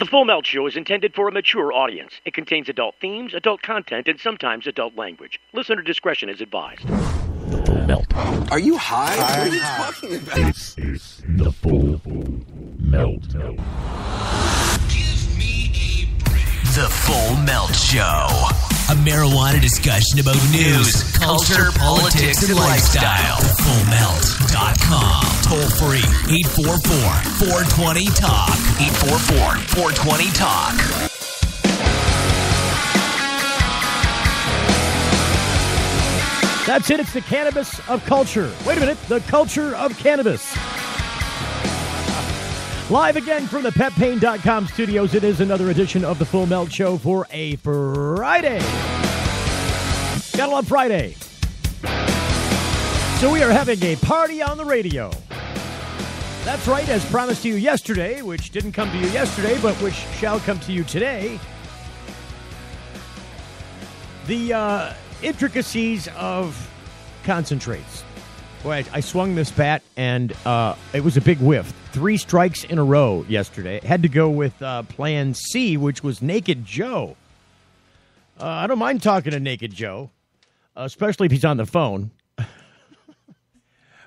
The Full Melt Show is intended for a mature audience. It contains adult themes, adult content, and sometimes adult language. Listener discretion is advised. The Full Melt. Are you high? What are you talking about? This is the Full Melt. Give me a break. The Full Melt Show. A marijuana discussion about news, culture, politics, and lifestyle. FullMelt.com. Toll free. 844-420-TALK. 844-420-TALK. That's it. It's the cannabis of culture. Wait a minute. The culture of cannabis. Live again from the PetPain.com studios. It is another edition of the Full Melt Show for a Friday. Gotta love Friday. So we are having a party on the radio. That's right, as promised to you yesterday, which didn't come to you yesterday, but which shall come to you today. The intricacies of concentrates. Boy, I swung this bat, and it was a big whiff. 3 strikes in a row yesterday. Had to go with Plan C, which was Naked Joe. I don't mind talking to Naked Joe, especially if he's on the phone.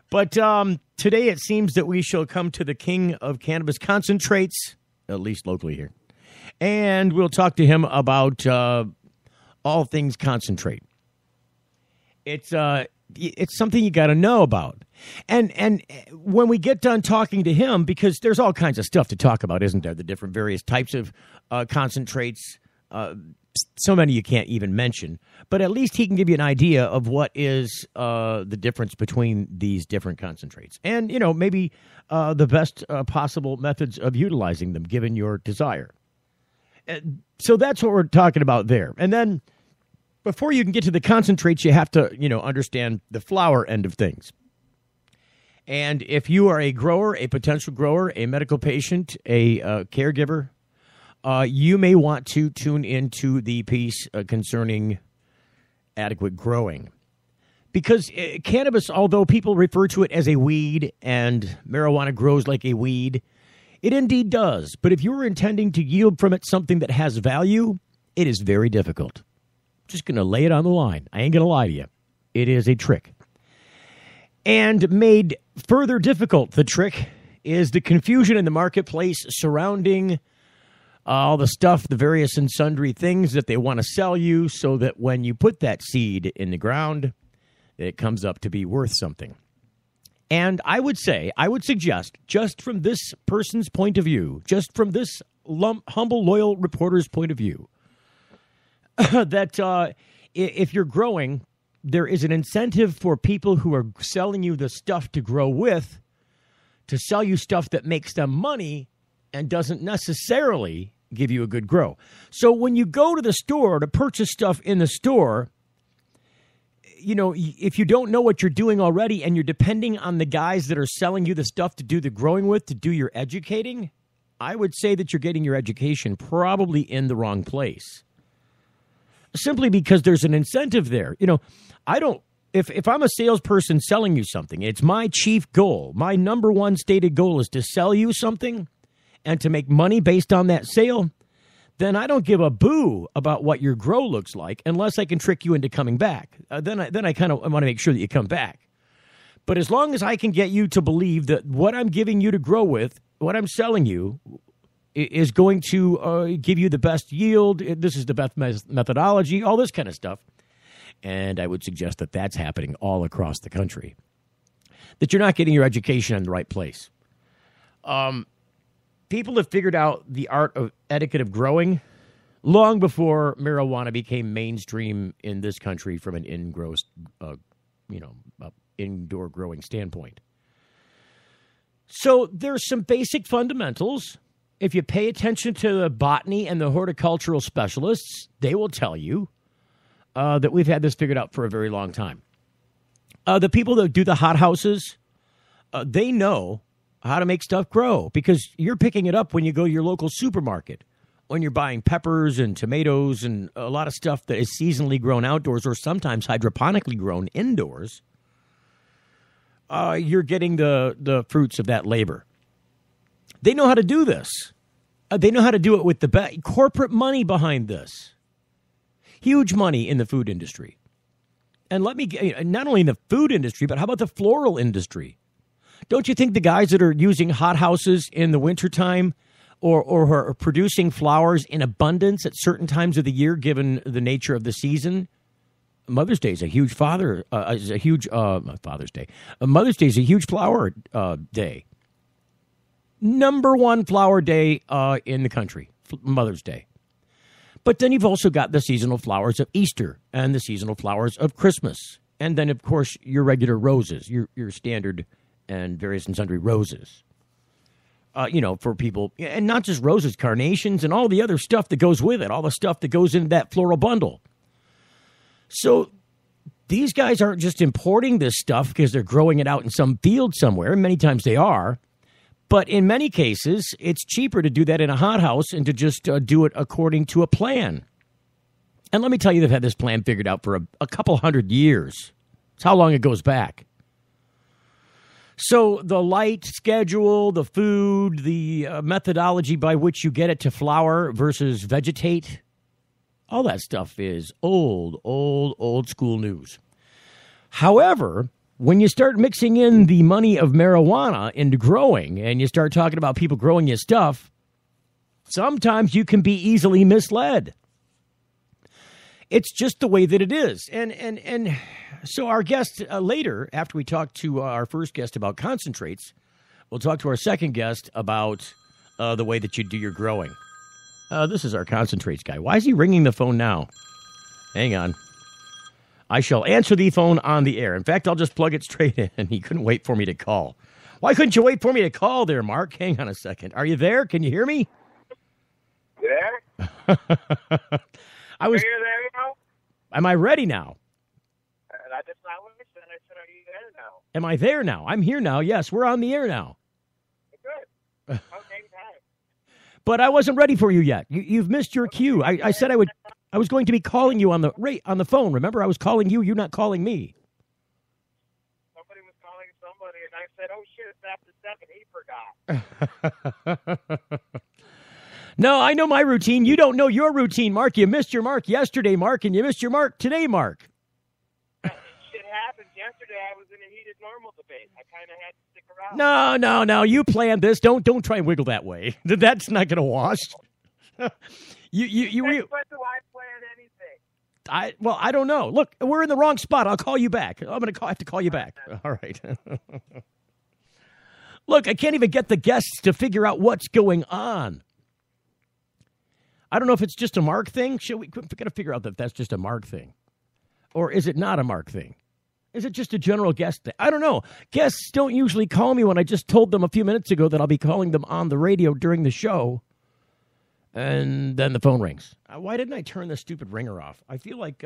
But today it seems that we shall come to the king of cannabis concentrates, at least locally here. And we'll talk to him about all things concentrate. It's something you got to know about. And when we get done talking to him, because there's all kinds of stuff to talk about, isn't there? The different various types of concentrates, so many you can't even mention. But at least he can give you an idea of what is the difference between these different concentrates. And, you know, maybe the best possible methods of utilizing them, given your desire. So that's what we're talking about there. And then before you can get to the concentrates, you have to, you know, understand the flower end of things. And if you are a grower, a potential grower, a medical patient, a caregiver, you may want to tune into the piece concerning adequate growing. Because cannabis, although people refer to it as a weed and marijuana grows like a weed, it indeed does. But if you were intending to yield from it something that has value, it is very difficult. Just going to lay it on the line. I ain't going to lie to you. It is a trick. And made further difficult, the trick is the confusion in the marketplace surrounding all the stuff, the various and sundry things that they want to sell you so that when you put that seed in the ground, it comes up to be worth something. And I would suggest, just from this person's point of view, just from this humble, loyal reporter's point of view, that if you're growing, there is an incentive for people who are selling you the stuff to grow with to sell you stuff that makes them money and doesn't necessarily give you a good grow. So when you go to the store to purchase stuff in the store, you know, if you don't know what you're doing already and you're depending on the guys that are selling you the stuff to do the growing with, to do your educating, I would say that you're getting your education probably in the wrong place. Simply because there's an incentive there. You know, if I'm a salesperson selling you something, it's my chief goal. My number one stated goal is to sell you something and to make money based on that sale. Then I don't give a boo about what your grow looks like unless I can trick you into coming back. Then I kind of want to make sure that you come back. But as long as I can get you to believe that what I'm giving you to grow with, what I'm selling you, is going to give you the best yield, this is the best methodology, all this kind of stuff. And I would suggest that that's happening all across the country. That you're not getting your education in the right place. People have figured out the art of etiquette of growing long before marijuana became mainstream in this country from an indoor growing standpoint. So there's some basic fundamentals. If you pay attention to the botany and the horticultural specialists, they will tell you that we've had this figured out for a very long time. The people that do the hothouses, they know how to make stuff grow because you're picking it up when you go to your local supermarket, when you're buying peppers and tomatoes and a lot of stuff that is seasonally grown outdoors or sometimes hydroponically grown indoors. You're getting the fruits of that labor. They know how to do this. They know how to do it with the corporate money behind this. Huge money in the food industry. And let me not only in the food industry, but how about the floral industry? Don't you think the guys that are using hothouses in the wintertime or are producing flowers in abundance at certain times of the year, given the nature of the season? Mother's Day is a huge Father's Day. Mother's Day is a huge flower day. Number one flower day in the country, Mother's Day. But then you've also got the seasonal flowers of Easter and the seasonal flowers of Christmas. And then, of course, your regular roses, your standard and various and sundry roses. For people, and not just roses, carnations, and all the other stuff that goes with it, all the stuff that goes into that floral bundle. So these guys aren't just importing this stuff because they're growing it out in some field somewhere. Many times they are. But in many cases, it's cheaper to do that in a hothouse and to just do it according to a plan. And let me tell you, they've had this plan figured out for a couple hundred years. It's how long it goes back. So the light schedule, the food, the methodology by which you get it to flower versus vegetate, all that stuff is old school news. However, when you start mixing in the money of marijuana into growing and you start talking about people growing your stuff, sometimes you can be easily misled. It's just the way that it is. And so our guest later, after we talk to our first guest about concentrates, we'll talk to our second guest about the way that you do your growing. This is our concentrates guy. Why is he ringing the phone now? Hang on. I shall answer the phone on the air. In fact, I'll just plug it straight in. He couldn't wait for me to call. Why couldn't you wait for me to call there, Mark? Hang on a second. Are you there? Can you hear me? There? I was. Are you there now? Am I ready now? I just not listened. I said, are you there now? Am I there now? I'm here now. Yes, we're on the air now. Good. Okay, time. But I wasn't ready for you yet. You've missed your cue. I said I would. I was going to be calling you on the phone. Remember, I was calling you. You're not calling me. Somebody was calling somebody, and I said, "Oh shit, it's after 7." He forgot. No, I know my routine. You don't know your routine, Mark. You missed your mark yesterday, Mark, and you missed your mark today, Mark. Shit happened yesterday. I was in a heated normal debate. I kind of had to stick around. No. You planned this. Don't try and wiggle that way. That's not going to wash. You When do I plan anything? I don't know. Look, we're in the wrong spot. I'll call you back. I'm going to have to call you back. All right. Look, I can't even get the guests to figure out what's going on. I don't know if it's just a Mark thing. We've got to figure out that that's just a Mark thing. Or is it not a Mark thing? Is it just a general guest thing? I don't know. Guests don't usually call me when I just told them a few minutes ago that I'll be calling them on the radio during the show. And then the phone rings. Why didn't I turn the stupid ringer off? I feel like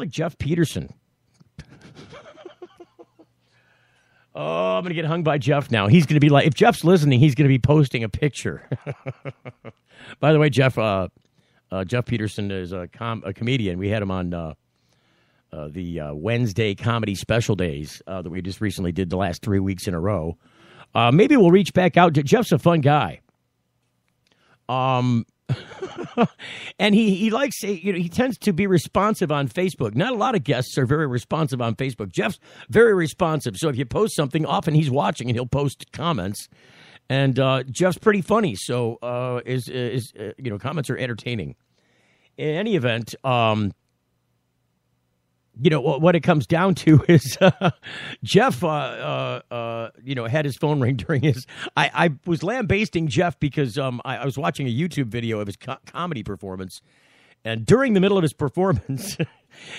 Jeff Peterson. Oh, I'm going to get hung by Jeff now. He's going to be like, if Jeff's listening, he's going to be posting a picture. By the way, Jeff Peterson is a comedian. We had him on the Wednesday comedy special days that we just recently did the last 3 weeks in a row. Maybe we'll reach back out. Jeff's a fun guy. And he likes, he tends to be responsive on Facebook. Not a lot of guests are very responsive on Facebook. Jeff's very responsive. So if you post something, often he's watching and he'll post comments. And Jeff's pretty funny. So comments are entertaining. In any event, what it comes down to is Jeff, had his phone ring during his. I was lambasting Jeff because I was watching a YouTube video of his comedy performance, and during the middle of his performance,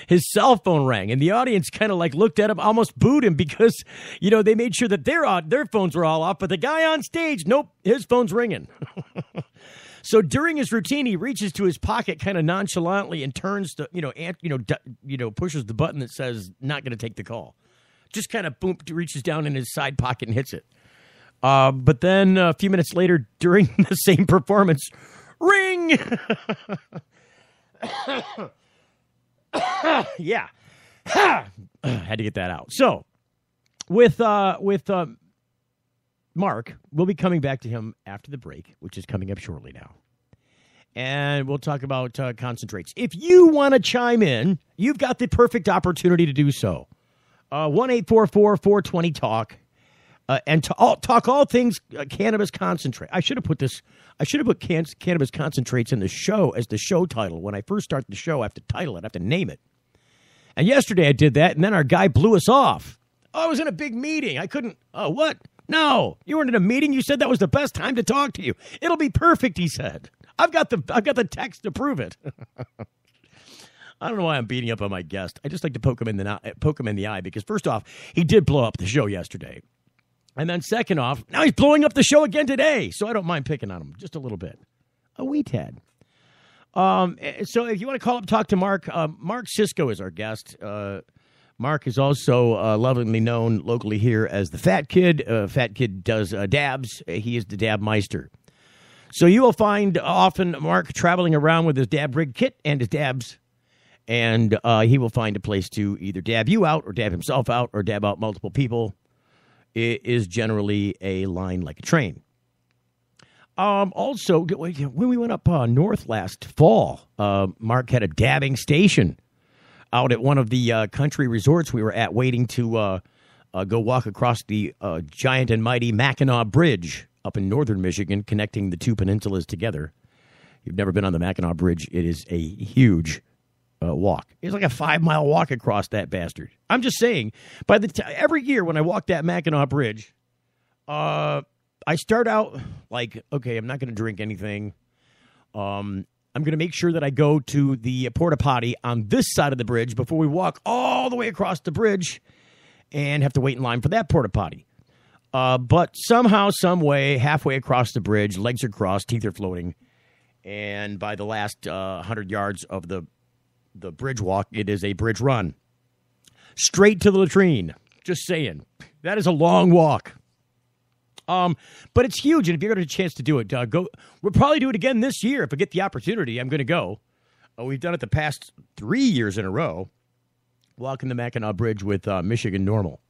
his cell phone rang, and the audience kind of looked at him, almost booed him because they made sure that their phones were all off, but the guy on stage, nope, his phone's ringing. So during his routine, he reaches to his pocket kind of nonchalantly and turns the, pushes the button that says not going to take the call. Just kind of boom, reaches down in his side pocket and hits it. But then a few minutes later, during the same performance, ring. Yeah, had to get that out. So with Mark, we'll be coming back to him after the break, which is coming up shortly now. And we'll talk about concentrates. If you want to chime in, you've got the perfect opportunity to do so. 1-844-420-TALK. And talk all things cannabis concentrate. I should have put cannabis concentrates in the show as the show title. When I first start the show, I have to title it. I have to name it. And yesterday I did that, and then our guy blew us off. Oh, I was in a big meeting. I couldn't. Oh, what? No, you weren't in a meeting. You said that was the best time to talk to you. It'll be perfect, he said. I've got the text to prove it. I don't know why I'm beating up on my guest. I just like to poke him in the eye because first off, he did blow up the show yesterday. And then second off, now he's blowing up the show again today. So I don't mind picking on him just a little bit. A wee tad. So if you want to call up, talk to Mark. Mark Cisco is our guest. Mark is also lovingly known locally here as the Fat Kid. Fat Kid does dabs. He is the Dab Meister. So you will find often Mark traveling around with his dab rig kit and his dabs. And he will find a place to either dab you out or dab himself out or dab out multiple people. It is generally a line like a train. Also, when we went up north last fall, Mark had a dabbing station out at one of the country resorts we were at, waiting to go walk across the giant and mighty Mackinac Bridge up in northern Michigan, connecting the two peninsulas together. You've never been on the Mackinac Bridge. It is a huge walk. It's like a 5-mile walk across that bastard. I'm just saying, every year when I walk that Mackinac Bridge, I start out like, okay, I'm not going to drink anything. I'm going to make sure that I go to the porta potty on this side of the bridge before we walk all the way across the bridge and have to wait in line for that porta potty. But somehow, some way, halfway across the bridge, legs are crossed, teeth are floating, and by the last 100 yards of the bridge walk, it is a bridge run. Straight to the latrine. Just saying. That is a long walk. But it's huge, and if you get a chance to do it, go. We'll probably do it again this year. If I get the opportunity, I'm going to go. We've done it the past 3 years in a row, walking the Mackinac Bridge with Michigan Normal.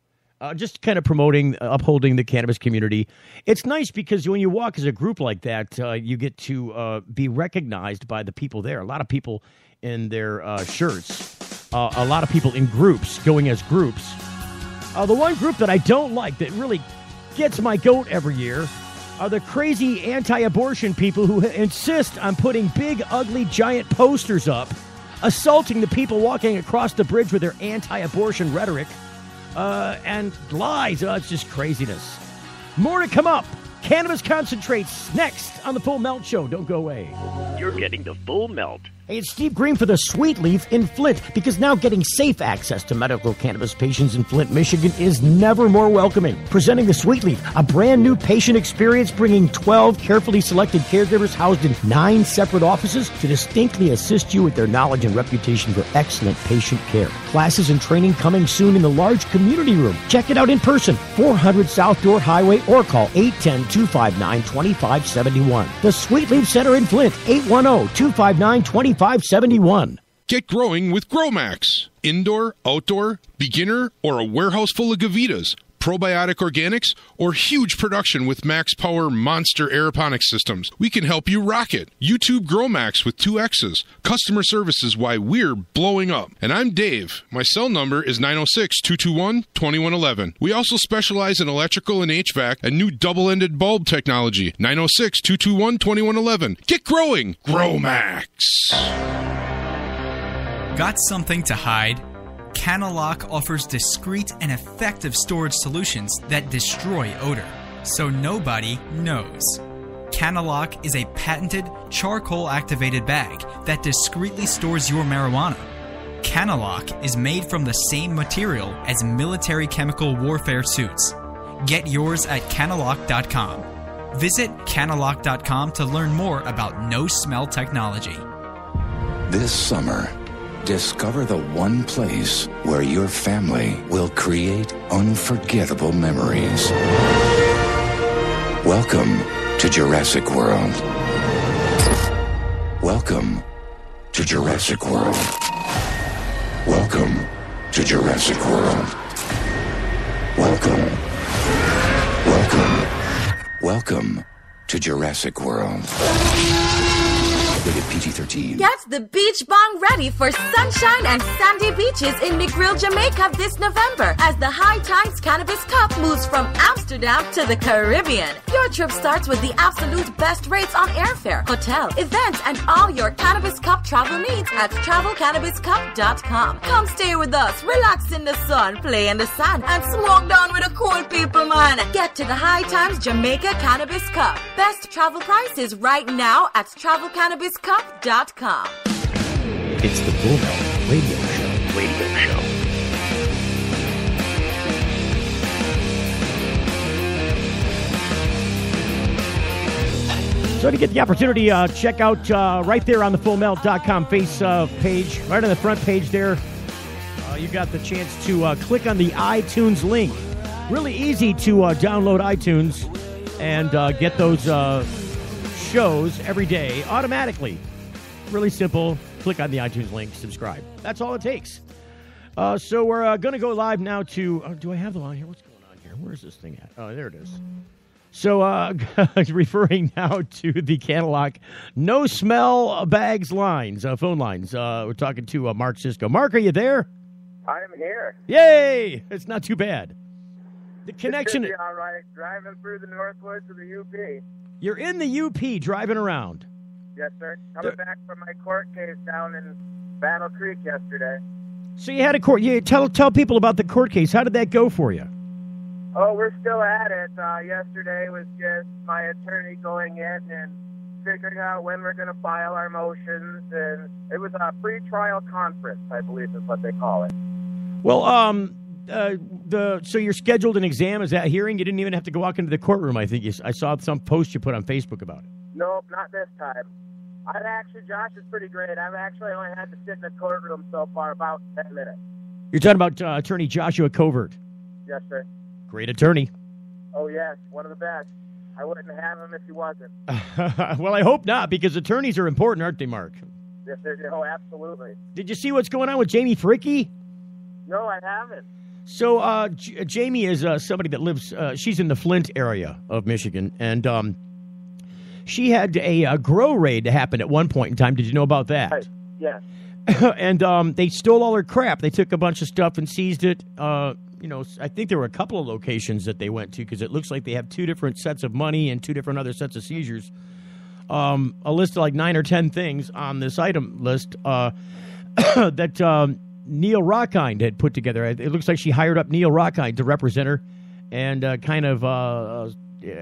Just kind of promoting, upholding the cannabis community. It's nice because when you walk as a group like that, you get to be recognized by the people there. A lot of people in their shirts. A lot of people in groups, going as groups. The one group that I don't like, that really gets my goat every year, are the crazy anti-abortion people who insist on putting big, ugly, giant posters up, assaulting the people walking across the bridge with their anti-abortion rhetoric. And lies. It's just craziness. More to come up. Cannabis Concentrates next on the Full Melt Show. Don't go away. You're getting the Full Melt. Hey, it's Steve Green for the Sweet Leaf in Flint, because now getting safe access to medical cannabis patients in Flint, Michigan is never more welcoming. Presenting the Sweet Leaf, a brand new patient experience, bringing 12 carefully selected caregivers housed in 9 separate offices to distinctly assist you with their knowledge and reputation for excellent patient care. Classes and training coming soon in the large community room. Check it out in person, 400 South Door Highway, or call 810-259-2571. The Sweet Leaf Center in Flint, 810-259-2571. 571. Get growing with GrowMax. Indoor, outdoor, beginner, or a warehouse full of Gavitas. Probiotic organics, or huge production with Max Power monster aeroponics systems. We can help you rock it. YouTube GrowMax with 2 X's. Customer service is why we're blowing up. And I'm Dave. My cell number is 906-221-2111. We also specialize in electrical and HVAC and new double-ended bulb technology. 906-221-2111. Get growing. GrowMax. Got something to hide? Cannalock offers discreet and effective storage solutions that destroy odor, so nobody knows. Cannalock is a patented charcoal-activated bag that discreetly stores your marijuana. Cannalock is made from the same material as military chemical warfare suits. Get yours at Cannalock.com. Visit Cannalock.com to learn more about no-smell technology. This summer, discover the one place where your family will create unforgettable memories. Welcome to Jurassic World. Welcome to Jurassic World. Welcome to Jurassic World. Welcome Welcome to Jurassic World. Rated PG-13. Get the beach bong ready for sunshine and sandy beaches in Negril, Jamaica this November as the High Times Cannabis Cup moves from Amsterdam to the Caribbean. Your trip starts with the absolute best rates on airfare, hotel, events, and all your Cannabis Cup travel needs at travelcannabiscup.com. Come stay with us, relax in the sun, play in the sand, and smoke down with the cool people, man. Get to the High Times Jamaica Cannabis Cup. Best travel prices right now at travelcannabiscup.com. It's the Full Melt Radio Show. So to get the opportunity, check out right there on the fullmelt.com face page, right on the front page there. You got the chance to click on the iTunes link. Really easy to download iTunes and get those shows every day automatically. Really simple. Click on the iTunes link, subscribe. That's all it takes. So we're going to go live now to... do I have the line here? What's going on here? Where's this thing at? Oh, there it is. So referring now to the Cadillac No Smell Bags lines, phone lines. We're talking to Mark Cisco. Mark, are you there? I am here. Yay! It's not too bad. The connection... It should be all right. Driving through the Northwoods of the UP. You're in the UP driving around. Yes, sir. Coming back from my court case down in Battle Creek yesterday. So you had a court. Yeah, tell people about the court case. How did that go for you? Oh, we're still at it. Yesterday was just my attorney going in and figuring out when we're going to file our motions, and it was a pre-trial conference, I believe is what they call it. Well, so you're scheduled an exam. Is that hearing? You didn't even have to go walk into the courtroom. I think I saw some post you put on Facebook about it. Nope, not this time. Josh is pretty great. I've actually only had to sit in the courtroom so far about 10 minutes. You're talking about Attorney Joshua Covert. Yes, sir. Great attorney. Oh, yes, one of the best. I wouldn't have him if he wasn't. Well, I hope not, because attorneys are important, aren't they, Mark? Yes, sir. Oh, absolutely. Did you see what's going on with Jamie Fricke? No, I haven't. So Jamie is somebody that lives, she's in the Flint area of Michigan, and she had a grow raid happen at one point in time. Did you know about that? Right. Yes. And they stole all her crap. They took a bunch of stuff and seized it. I think there were a couple of locations that they went to because it looks like they have two different sets of money and two different other sets of seizures. A list of like 9 or 10 things on this item list that Neil Rockhind had put together. It looks like she hired up Neil Rockhind to represent her and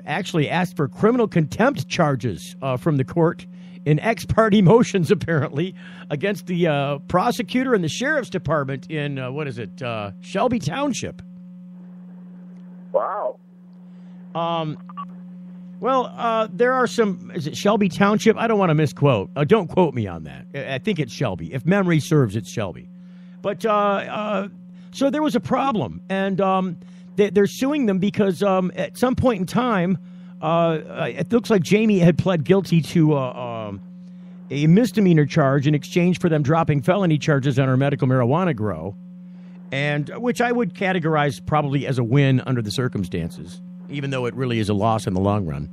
actually asked for criminal contempt charges from the court in ex parte motions, apparently, against the prosecutor and the sheriff's department in, Shelby Township. Wow. There are some, is it Shelby Township? I don't want to misquote. Don't quote me on that. I think it's Shelby. If memory serves, it's Shelby. But so there was a problem, and they're suing them because at some point in time, it looks like Jamie had pled guilty to a misdemeanor charge in exchange for them dropping felony charges on her medical marijuana grow, and which I would categorize probably as a win under the circumstances, even though it really is a loss in the long run.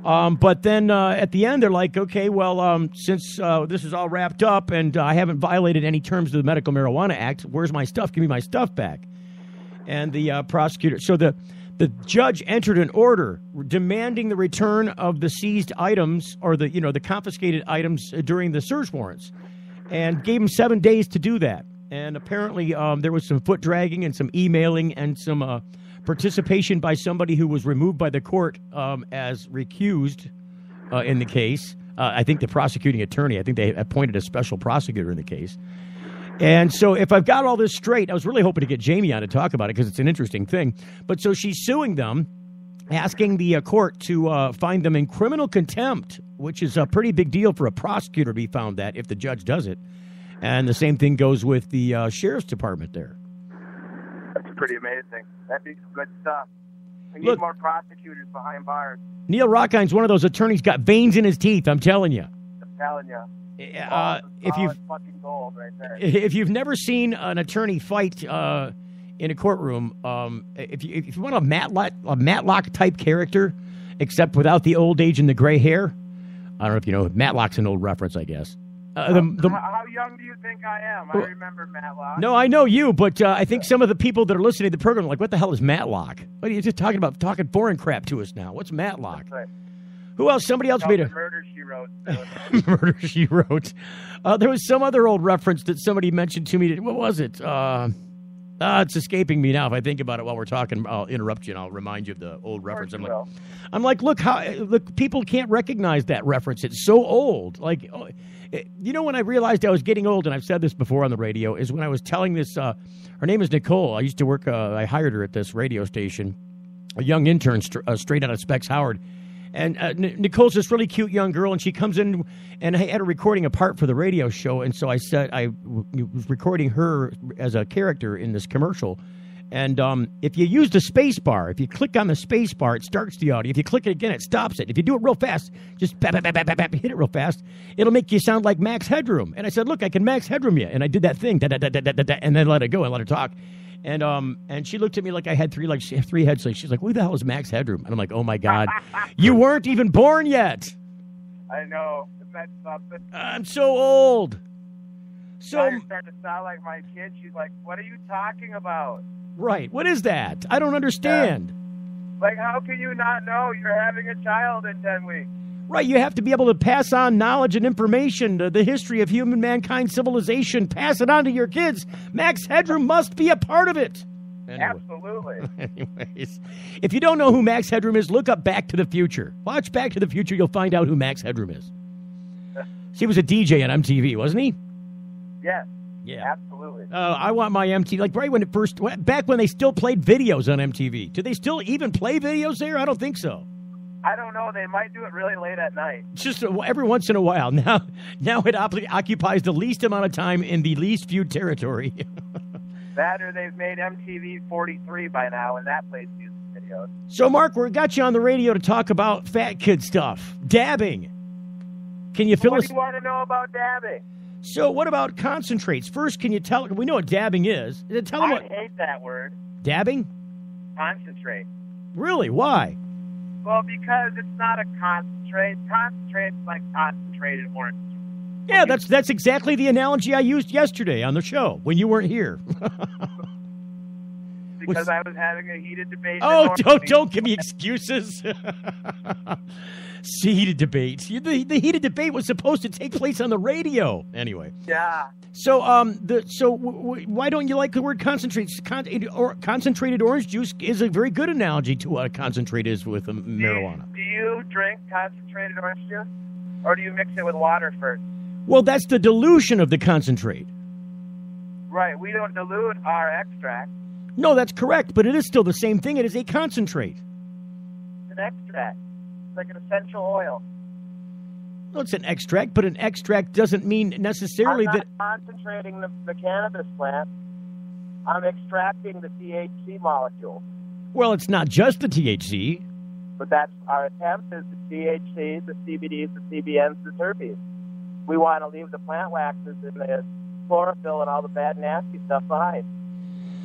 But then at the end, they're like, okay, well, since this is all wrapped up and I haven't violated any terms of the Medical Marijuana Act, where's my stuff? Give me my stuff back. And the prosecutor, so the judge entered an order demanding the return of the seized items or the confiscated items during the search warrants, and gave him 7 days to do that. And apparently there was some foot dragging and some emailing and some participation by somebody who was removed by the court as recused in the case. I think the prosecuting attorney, I think they appointed a special prosecutor in the case. And so if I've got all this straight, I was really hoping to get Jamie on to talk about it because it's an interesting thing. But so she's suing them, asking the court to find them in criminal contempt, which is a pretty big deal for a prosecutor to be found that if the judge does it. And the same thing goes with the sheriff's department there. That's pretty amazing. That'd be good stuff. We need more prosecutors behind bars. Neil Rockhine's one of those attorneys, got veins in his teeth, I'm telling you. I'm telling you. If you've never seen an attorney fight in a courtroom, if you want a Matlock type character, except without the old age and the gray hair. I don't know if you know. Matlock's an old reference, I guess. How young do you think I am? I remember Matlock. No, I know you, but I think some of the people that are listening to the program are like, what the hell is Matlock? What are you just talking about? Talking foreign crap to us now. What's Matlock? Right. Who else? Somebody else made a... Murder, She Wrote. Murder, She Wrote. There was some other old reference that somebody mentioned to me. What was it? It's escaping me now. If I think about it while we're talking, I'll interrupt you and I'll remind you of the old reference. I'm like, look, people can't recognize that reference. It's so old. Like, you know, when I realized I was getting old, and I've said this before on the radio, is when I was telling this. Her name is Nicole. I used to work. I hired her at this radio station, a young intern, straight out of Specs Howard. And Nicole's this really cute young girl, and she comes in, and I had a recording a part for the radio show, and so I said I was recording her as a character in this commercial. And if you use the space bar, if you click on the space bar, it starts the audio. If you click it again, it stops it. If you do it real fast, just hit it real fast, it'll make you sound like Max Headroom. And I said, look, I can Max Headroom you. And I did that thing, and then let it go and let her talk. And she looked at me like I had three heads. She's like, who the hell is Max Headroom? And I'm like, oh, my God, you weren't even born yet. I know. Isn't that something? I'm so old. So now you're starting to sound like my kid. She's like, what are you talking about? Right. What is that? I don't understand. Like, how can you not know you're having a child in 10 weeks? Right. You have to be able to pass on knowledge and information, the history of mankind civilization, pass it on to your kids. Max Headroom must be a part of it. Anyway. Absolutely. Anyways, if you don't know who Max Headroom is, look up Back to the Future. Watch Back to the Future. You'll find out who Max Headroom is. He was a DJ on MTV, wasn't he? Yes. Yeah. Absolutely. I want my MTV, like right when it first, back when they still played videos on MTV. Do they still even play videos there? I don't think so. I don't know. They might do it really late at night. Just every once in a while. Now it occupies the least amount of time in the least viewed territory. That or they've made MTV 43 by now, and that plays music videos. So, Mark, we got you on the radio to talk about fat kid stuff. Dabbing. Can you fill us? What do you want to know about dabbing? So, what about concentrates? First, can you tell? We know what dabbing is. Tell them I hate that word. Dabbing? Concentrate. Really? Why? Well, because it's not a concentrate. Concentrate's like concentrated orange. Yeah, that's exactly the analogy I used yesterday on the show when you weren't here. Because I was having a heated debate. Oh, don't give me excuses. Heated debate. The heated debate was supposed to take place on the radio. Anyway. Yeah. So why don't you like the word concentrate? Concentrated orange juice is a very good analogy to what a concentrate is with marijuana. Do you drink concentrated orange juice, or do you mix it with water first? Well, that's the dilution of the concentrate. Right. We don't dilute our extract. No, that's correct, but it is still the same thing. It is a concentrate. It's an extract. It's like an essential oil. Well, it's an extract, but an extract doesn't mean necessarily I'm not that... concentrating the cannabis plant. I'm extracting the THC molecule. Well, it's not just the THC. But that's our attempt is the THC, the CBDs, the CBNs, the terpenes. We want to leave the plant waxes and the chlorophyll and all the bad, nasty stuff behind.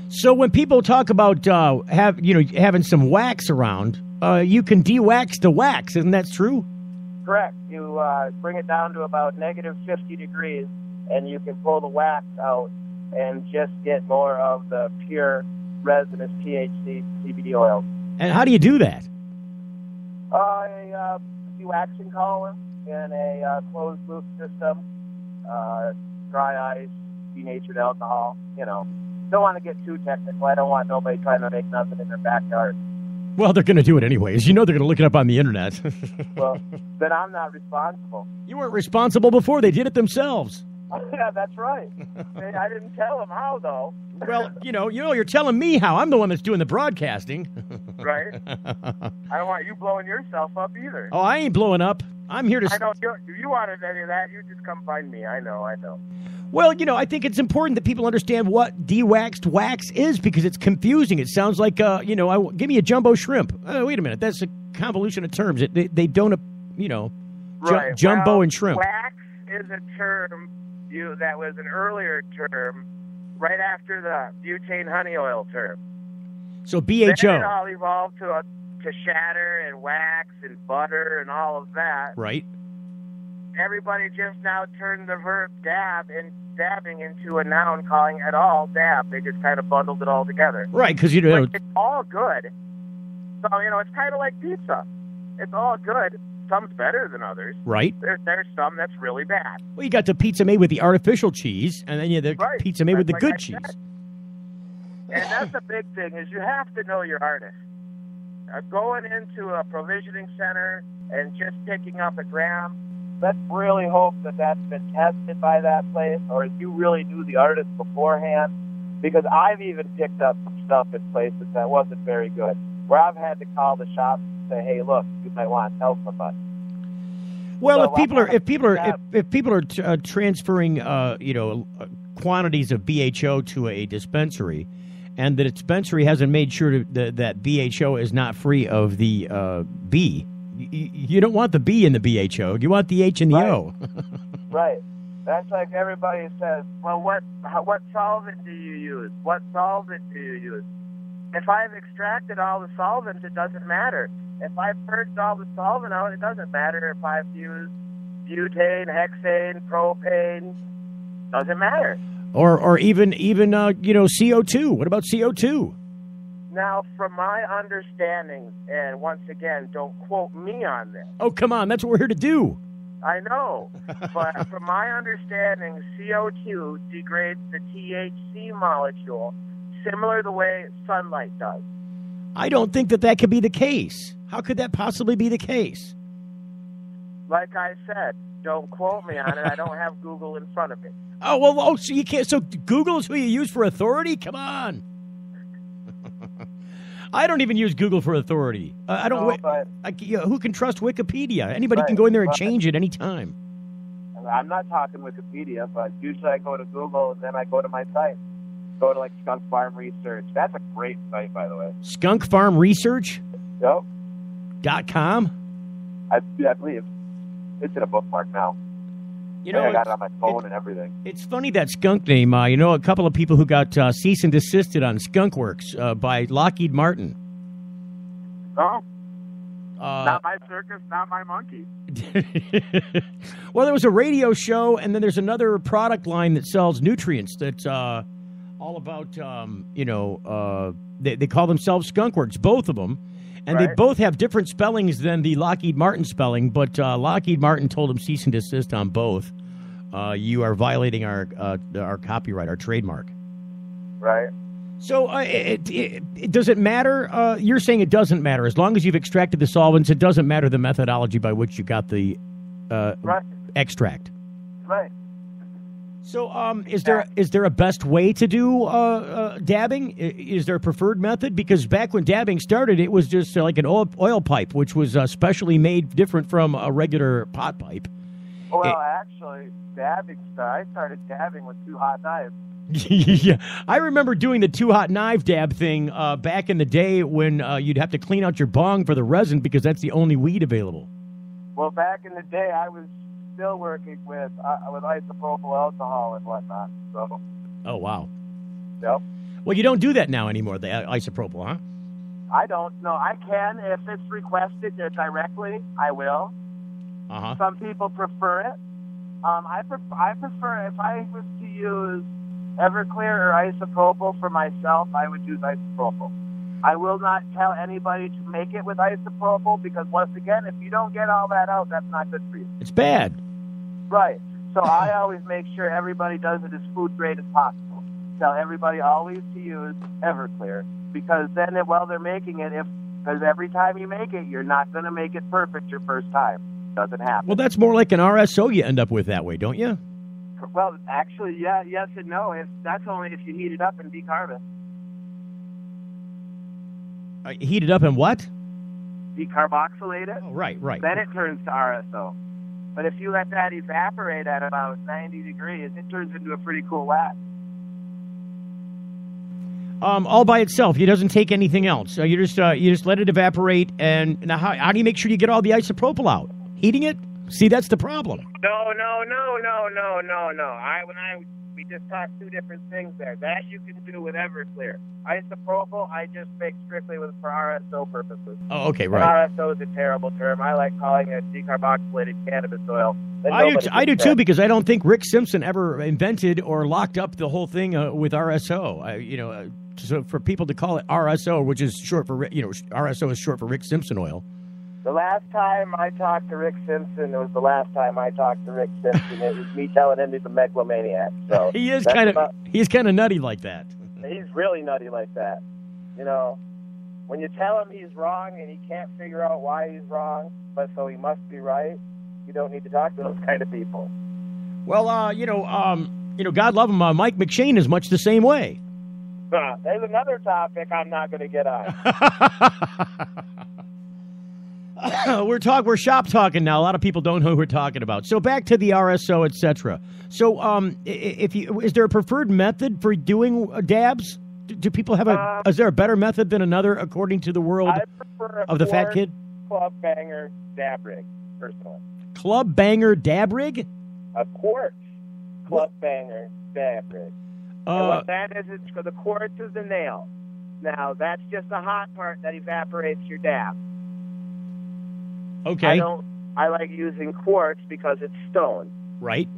So when people talk about having some wax around, you can de-wax the wax. Isn't that true? Correct. You bring it down to about negative 50 degrees, and you can pull the wax out and just get more of the pure resinous THC CBD oil. And how do you do that? A de-waxing column in a closed-loop system, dry ice, denatured alcohol, Don't want to get too technical. I don't want nobody trying to make nothing in their backyard. Well, they're going to do it anyways. You know they're going to look it up on the internet. Well, then I'm not responsible. You weren't responsible before. They did it themselves. Yeah, that's right. I didn't tell them how, though. Well, you're telling me how. I'm the one that's doing the broadcasting. Right. I don't want you blowing yourself up either. Oh, I ain't blowing up. I'm here to... I know. If you wanted any of that, you just come find me. I know. Well, I think it's important that people understand what de-waxed wax is because it's confusing. It sounds like, give me a jumbo shrimp. Wait a minute. That's a convolution of terms. They don't, right. Jumbo and shrimp. Wax is a term that was an earlier term right after the butane honey oil term. So BHO. Then it all evolved to to shatter and wax and butter and all of that. Right. Everybody just now turned the verb dabbing into a noun, calling it all dab. They just kind of bundled it all together. Right, because you know it's all good. So it's kind of like pizza. It's all good. Some's better than others. Right. There's some that's really bad. Well, you got the pizza made with the artificial cheese, and then you have the pizza made with the good cheese. And that's the big thing is you have to know your artist. Going into a provisioning center and just picking up a gram, let's really hope that that's been tested by that place, or if you really knew the artist beforehand. Because I've even picked up some stuff in places that wasn't very good, where I've had to call the shop and say, "Hey, look, you might want to tell somebody." Well, so if people are transferring, quantities of BHO to a dispensary, and the dispensary hasn't made sure that BHO is not free of the B. You don't want the B in the BHO. You want the H and the O. Right. That's like everybody says, well, what solvent do you use? What solvent do you use? If I've extracted all the solvents, it doesn't matter. If I've purged all the solvent out, it doesn't matter if I've used butane, hexane, propane. Doesn't matter. Or even CO2. What about CO2? Now, from my understanding, and once again, don't quote me on this. Oh, come on. That's what we're here to do. I know. But from my understanding, CO2 degrades the THC molecule similar to the way sunlight does. I don't think that could be the case. How could that possibly be the case? Like I said, don't quote me on it. I don't have Google in front of me. So you can't. So Google is who you use for authority? Come on. I don't even use Google for authority. I don't. Who can trust Wikipedia? Anybody can go in there and change it any time. I'm not talking Wikipedia, but usually I go to Google and then I go to my site. Go to Skunk Farm Research. That's a great site, by the way. Skunk Farm Research? Yep. .com? I believe. It's in a bookmark now. I got it on my phone and everything. It's funny, that skunk name. A couple of people who got cease and desisted on Skunk Works by Lockheed Martin. Oh. Not my circus, not my monkey. Well, there was a radio show, and then there's another product line that sells nutrients that's all about, they call themselves Skunk Works, both of them. And they both have different spellings than the Lockheed Martin spelling, but Lockheed Martin told them cease and desist on both. You are violating our copyright, our trademark. Right. So it doesn't matter. You're saying it doesn't matter. As long as you've extracted the solvents, it doesn't matter the methodology by which you got the extract. Right. So is there a best way to do dabbing? Is there a preferred method? Because back when dabbing started, it was just like an oil pipe, which was specially made different from a regular pot pipe. Well, actually, I started dabbing with 2 hot knives. Yeah, I remember doing the 2 hot knife dab thing back in the day when you'd have to clean out your bong for the resin because that's the only weed available. Well, back in the day, I was still working with isopropyl alcohol and whatnot. So. Oh, wow. Yep. Well, you don't do that now anymore, the isopropyl, huh? I don't. No, I can. If it's requested directly, I will. Uh-huh. Some people prefer it. I prefer, if I was to use Everclear or isopropyl for myself, I would use isopropyl. I will not tell anybody to make it with isopropyl because, once again, if you don't get all that out, that's not good for you. It's bad. Right. So I always make sure everybody does it as food grade as possible. Tell everybody always to use Everclear because then while they're making it, because every time you make it, you're not going to make it perfect your first time. Doesn't happen. Well, that's more like an RSO you end up with that way, don't you? Well, actually, yeah, yes and no. That's only if you heat it up and decarb it. Heat it up and what? Decarboxylate it. Oh, right. Then it turns to RSO. But if you let that evaporate at about 90 degrees, it turns into a pretty cool wax. All by itself. It doesn't take anything else. You just let it evaporate. And now, how do you make sure you get all the isopropyl out? Heating it? See, that's the problem. No. We just talked two different things there. That you can do with Everclear. Isopropyl, I just make strictly for RSO purposes. Oh, okay, right. RSO is a terrible term. I like calling it decarboxylated cannabis oil. I do too, because I don't think Rick Simpson ever invented or locked up the whole thing with RSO. So for people to call it RSO, which is short for, RSO is short for Rick Simpson oil. The last time I talked to Rick Simpson, it was the last time I talked to Rick Simpson. It was me telling him he's a megalomaniac. So he's kind of nutty like that. He's really nutty like that. When you tell him he's wrong and he can't figure out why he's wrong, but so he must be right, you don't need to talk to those kind of people. Well, God love him. Mike McShane is much the same way. There's another topic I'm not going to get on. We're shop talking now. A lot of people don't know who we're talking about. So back to the RSO, etc. So, is there a preferred method for doing dabs? Do people have is there a better method than another according to the world of the fat kid? Club banger dab rig, personally. Club banger dab rig? A quartz club banger dab rig. And what that is the quartz is the nail. Now that's just the hot part that evaporates your dab. Okay. I like using quartz because it's stone. Right.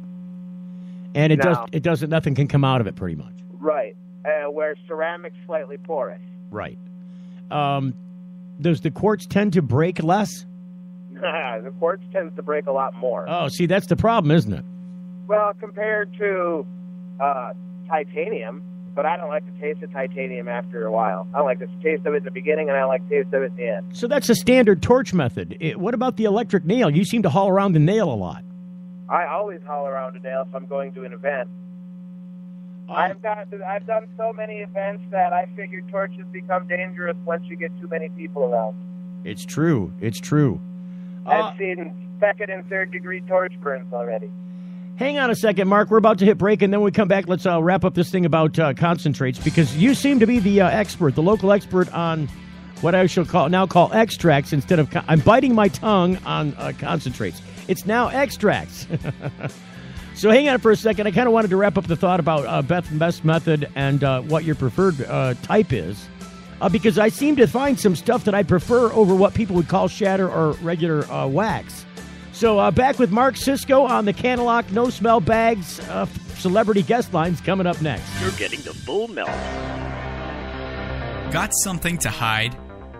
And nothing can come out of it pretty much. Right. Where ceramic's slightly porous. Right. Does the quartz tend to break less? The quartz tends to break a lot more. Oh, see, that's the problem, isn't it? Well, compared to titanium, but I don't like the taste of titanium after a while. I like the taste of it at the beginning, and I like the taste of it at the end. So that's a standard torch method. What about the electric nail? You seem to haul around the nail a lot. I always haul around a nail if I'm going to an event. I've done so many events that I figured torches become dangerous once you get too many people around. It's true. I've seen second and third degree torch burns already. Hang on a second, Mark. We're about to hit break, and then when we come back, let's wrap up this thing about concentrates, because you seem to be the expert, the local expert on what I shall call extracts instead of... I'm biting my tongue on concentrates. It's now extracts. So hang on for a second. I kind of wanted to wrap up the thought about best method and what your preferred type is, because I seem to find some stuff that I prefer over what people would call shatter or regular wax. So back with Mark Cisco on the Cannalock No Smell Bags celebrity guest lines coming up next. You're getting the full melt. Got something to hide?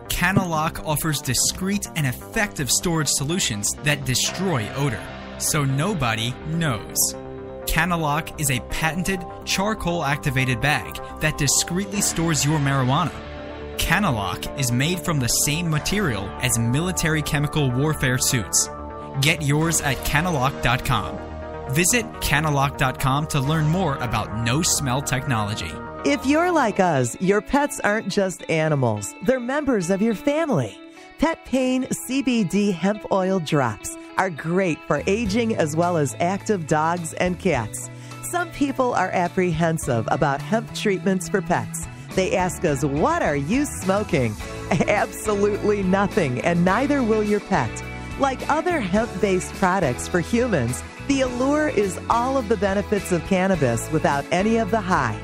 Cannalock offers discreet and effective storage solutions that destroy odor, so nobody knows. Cannalock is a patented charcoal-activated bag that discreetly stores your marijuana. Cannalock is made from the same material as military chemical warfare suits. Get yours at Cannalock.com. Visit Cannalock.com to learn more about no-smell technology. If you're like us, your pets aren't just animals. They're members of your family. Pet Pain CBD hemp oil drops are great for aging as well as active dogs and cats. Some people are apprehensive about hemp treatments for pets. They ask us, what are you smoking? Absolutely nothing, and neither will your pet. Like other hemp-based products for humans, the allure is all of the benefits of cannabis without any of the high.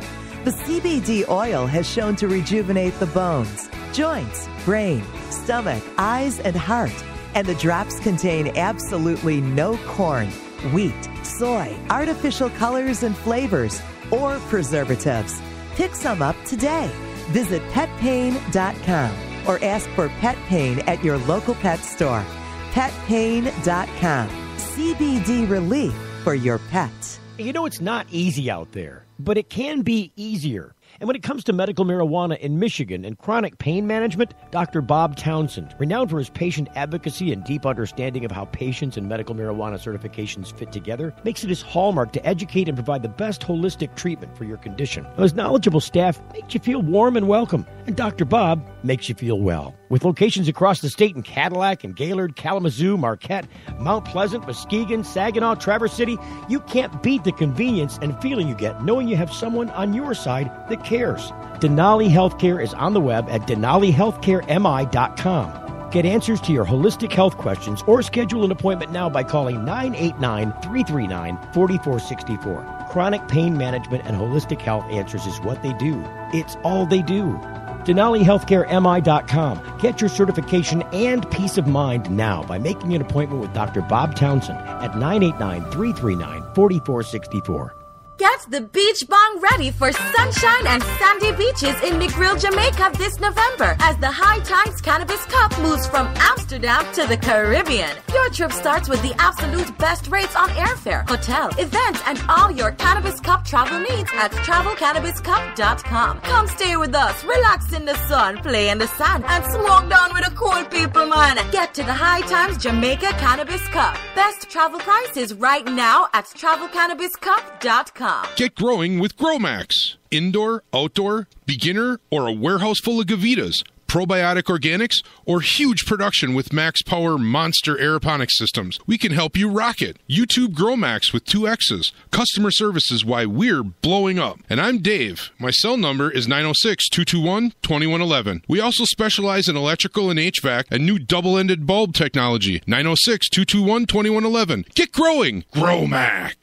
The CBD oil has shown to rejuvenate the bones, joints, brain, stomach, eyes, and heart. And the drops contain absolutely no corn, wheat, soy, artificial colors and flavors, or preservatives. Pick some up today. Visit PetPain.com or ask for Pet Pain at your local pet store. PetPain.com. CBD relief for your pet. You know, it's not easy out there, but it can be easier. And when it comes to medical marijuana in Michigan and chronic pain management, Dr. Bob Townsend, renowned for his patient advocacy and deep understanding of how patients and medical marijuana certifications fit together, makes it his hallmark to educate and provide the best holistic treatment for your condition. His knowledgeable staff makes you feel warm and welcome, and Dr. Bob makes you feel well. With locations across the state in Cadillac and Gaylord, Kalamazoo, Marquette, Mount Pleasant, Muskegon, Saginaw, Traverse City, you can't beat the convenience and feeling you get knowing you have someone on your side that cares. Denali Healthcare is on the web at DenaliHealthcareMI.com. Get answers to your holistic health questions or schedule an appointment now by calling 989-339-4464. Chronic pain management and holistic health answers is what they do. It's all they do. DenaliHealthcareMI.com. Get your certification and peace of mind now by making an appointment with Dr. Bob Townsend at 989-339-4464. Get the beach bong ready for sunshine and sandy beaches in McGrill, Jamaica this November as the High Times Cannabis Cup moves from Amsterdam to the Caribbean. Your trip starts with the absolute best rates on airfare, hotel, events, and all your Cannabis Cup travel needs at TravelCannabisCup.com. Come stay with us, relax in the sun, play in the sand, and smoke down with the cool people, man. Get to the High Times Jamaica Cannabis Cup. Best travel prices right now at TravelCannabisCup.com. Get growing with GrowMax. Indoor, outdoor, beginner, or a warehouse full of Gavitas. Probiotic organics, or huge production with Max Power Monster Aeroponics systems. We can help you rock it. YouTube GrowMax with 2 X's. Customer service is why we're blowing up. And I'm Dave. My cell number is 906-221-2111. We also specialize in electrical and HVAC and new double-ended bulb technology. 906-221-2111. Get growing. GrowMax.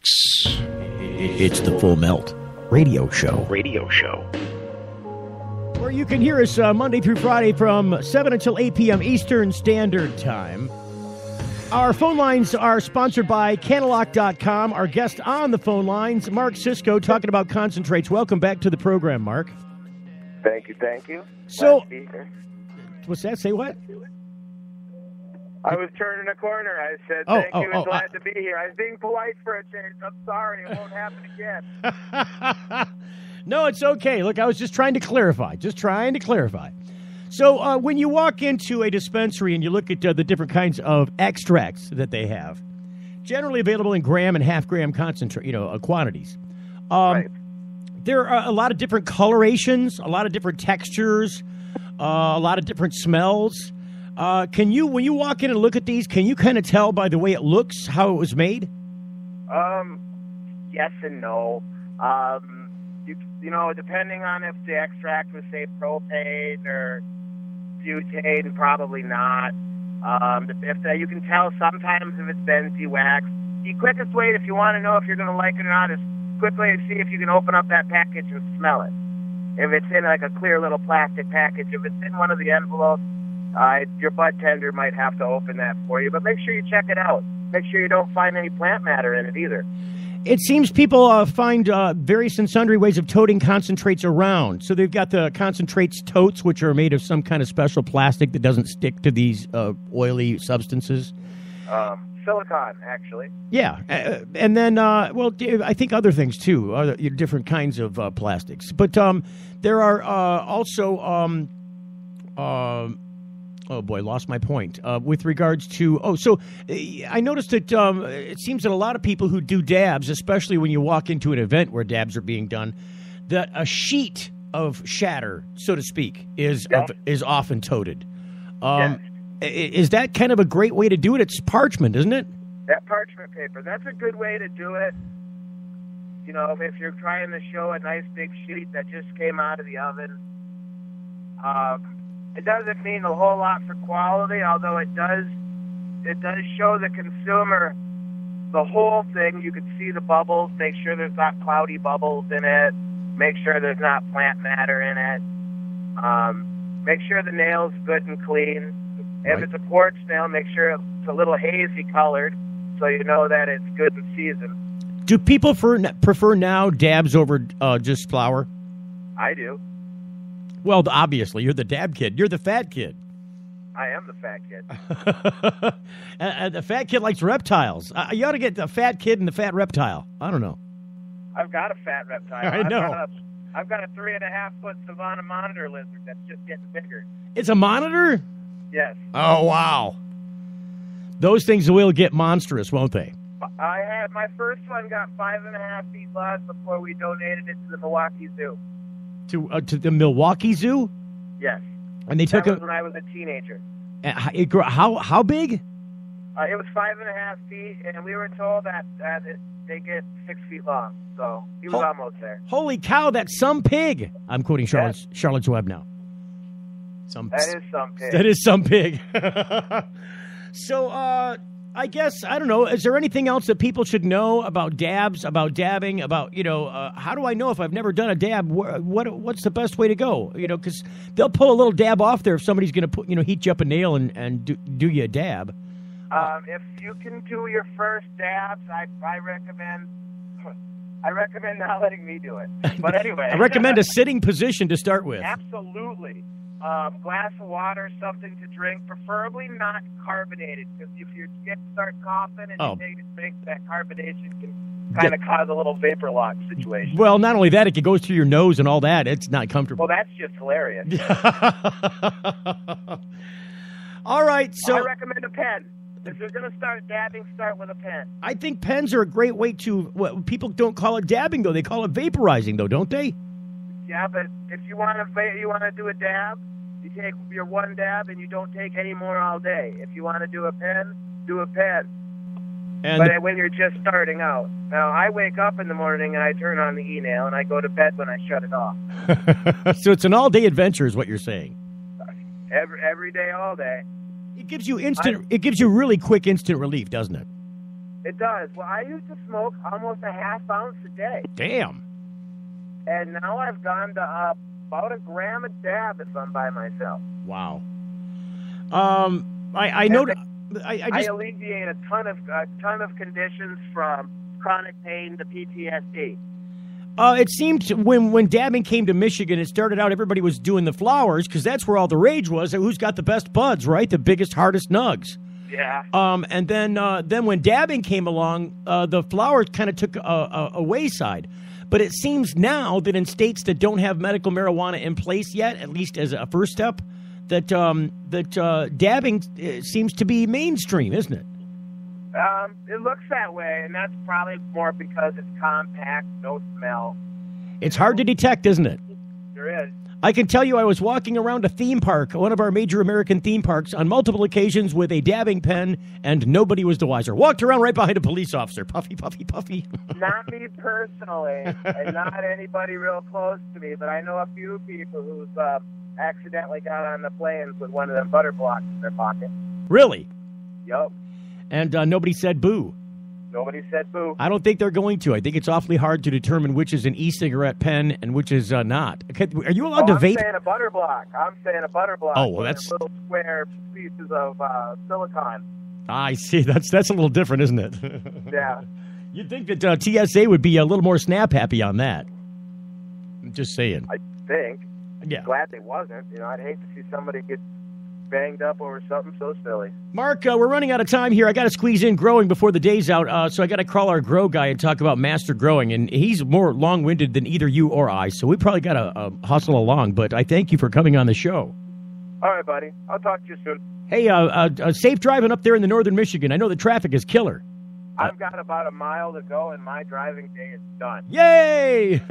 It's the Full Melt Radio Show. Where you can hear us Monday through Friday from 7 until 8 p.m. Eastern Standard Time. Our phone lines are sponsored by Cannalock.com. Our guest on the phone lines, Mark Cisco, talking about concentrates. Welcome back to the program, Mark. Thank you. So, what's that? Say what? I was turning a corner. I said, thank you and glad to be here. I was being polite for a change. I'm sorry. It won't happen again. No, it's okay. Look, I was just trying to clarify. So when you walk into a dispensary and you look at the different kinds of extracts that they have, generally available in gram and half-gram concentrate, quantities, right. There are a lot of different colorations, a lot of different textures, a lot of different smells. When you walk in and look at these, can you kind of tell by the way it looks how it was made? Yes and no. Depending on if the extract was, say, propane or butane, probably not. You can tell sometimes if it's been de-waxed. The quickest way, if you want to know if you're going to like it or not, is quickly see if you can open up that package and smell it. If it's in like a clear little plastic package, if it's in one of the envelopes, your bud tender might have to open that for you. But make sure you check it out. Make sure you don't find any plant matter in it either. It seems people find various and sundry ways of toting concentrates around. So they've got the concentrates totes, which are made of some kind of special plastic that doesn't stick to these oily substances. Silicone, actually. Yeah. And then, I think other things, too, different kinds of plastics. But there are also... oh, boy, lost my point. With regards to... I noticed that it seems that a lot of people who do dabs, especially when you walk into an event where dabs are being done, that a sheet of shatter, so to speak, is often toted. Is that kind of a great way to do it? It's parchment, isn't it? That parchment paper, that's a good way to do it. If you're trying to show a nice big sheet that just came out of the oven, it doesn't mean a whole lot for quality, although it does show the consumer the whole thing. You can see the bubbles, make sure there's not cloudy bubbles in it, make sure there's not plant matter in it, make sure the nail's good and clean. If it's a quartz nail, make sure it's a little hazy colored so you know that it's good and seasoned. Do people prefer now dabs over just flour? I do. Well, obviously, you're the dab kid. You're the fat kid. I am the fat kid. And the fat kid likes reptiles. You ought to get the fat kid and the fat reptile. I don't know. I've got a fat reptile. I know. I've got a 3.5-foot savanna monitor lizard that's just getting bigger. It's a monitor? Yes. Oh, wow. Those things will get monstrous, won't they? I had my first one got 5.5 feet long before we donated it to the Milwaukee Zoo. To the Milwaukee Zoo? Yes. And they took that was when I was a teenager. How big? It was 5.5 feet, and we were told that they get 6 feet long. So he was almost there. Holy cow! That's some pig. I'm quoting Charlotte's Web now. That is some pig. That is some pig. So, I guess, I don't know, is there anything else that people should know about dabs, about dabbing, about, how do I know if I've never done a dab? What's the best way to go? Because they'll pull a little dab off there if somebody's going to heat you up a nail and do you a dab. If you can do your first dabs, I recommend not letting me do it. But anyway. I recommend a sitting position to start with. Absolutely. Glass of water, something to drink, preferably not carbonated, because if you start coughing and you take a drink, that carbonation can kind of cause a little vapor lock situation. Well, not only that, it goes through your nose and all that. It's not comfortable. Well, that's just hilarious. All right, so I recommend a pen. If you're going to start dabbing, start with a pen. I think pens are a great way to. People don't call it dabbing though; they call it vaporizing, though, don't they? Yeah, but if you want to do a dab, you take your one dab and you don't take any more all day. If you want to do a pen, do a pen. But when you're just starting out. Now, I wake up in the morning and I turn on the e-nail and I go to bed when I shut it off. So it's an all-day adventure, is what you're saying. Every day, all day. It gives you it gives you really quick instant relief, doesn't it? It does. Well, I used to smoke almost a half ounce a day. Damn. And now I've gone to about a gram a dab if I'm by myself. Wow. I know. I alleviate a ton of conditions from chronic pain to PTSD. It seemed when dabbing came to Michigan, it started out everybody was doing the flowers because that's where all the rage was. Who's got the best buds, right? The biggest, hardest nugs. Yeah. And then when dabbing came along, the flowers kind of took a wayside. But it seems now that in states that don't have medical marijuana in place yet, at least as a first step, that dabbing seems to be mainstream, isn't it? It looks that way, and that's probably more because it's compact, no smell. It's hard to detect, isn't it? There is. I can tell you I was walking around a theme park, one of our major American theme parks, on multiple occasions with a dabbing pen, and nobody was the wiser. Walked around right behind a police officer. Puffy, puffy, puffy. Not me personally, and not anybody real close to me, but I know a few people who's accidentally got on the planes with one of them butter blocks in their pocket. Really? Yup. And nobody said boo. Nobody said boo. I don't think they're going to. I think it's awfully hard to determine which is an e-cigarette pen and which is not. Are you allowed to vape? I'm saying a butter block. Oh, well, that's little square pieces of silicone. I see. That's a little different, isn't it? Yeah. You'd think that TSA would be a little more snap happy on that. I'm just saying. I think. Yeah. Glad they wasn't. I'd hate to see somebody get banged up over something so silly. Mark, we're running out of time here. I got to squeeze in growing before the day's out, so I got to call our grow guy and talk about master growing, and he's more long-winded than either you or I, so we probably got to hustle along, but I thank you for coming on the show. All right, buddy. I'll talk to you soon. Hey, safe driving up there in the northern Michigan. I know the traffic is killer. I've got about a mile to go, and my driving day is done. Yay!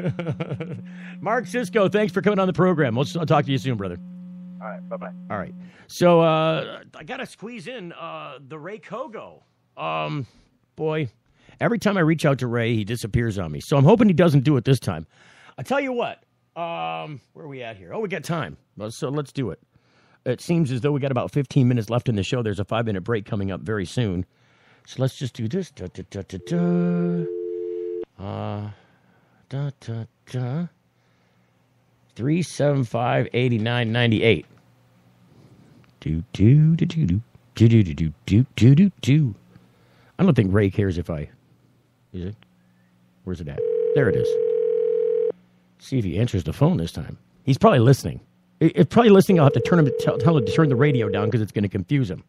Mark Cisco, thanks for coming on the program. I'll talk to you soon, brother. All right, bye-bye. All right. So I got to squeeze in the Ray Kogo. Boy, every time I reach out to Ray, he disappears on me. So I'm hoping he doesn't do it this time. I tell you what, where are we at here? Oh, we got time. So let's do it. It seems as though we got about 15 minutes left in the show. There's a 5-minute break coming up very soon. So let's just do this. 375-8998. I don't think Ray cares if I... Is it? Where's it at? There it is. See if he answers the phone this time. He's probably listening. If probably listening, I'll have to tell him to turn the radio down because it's going to confuse him.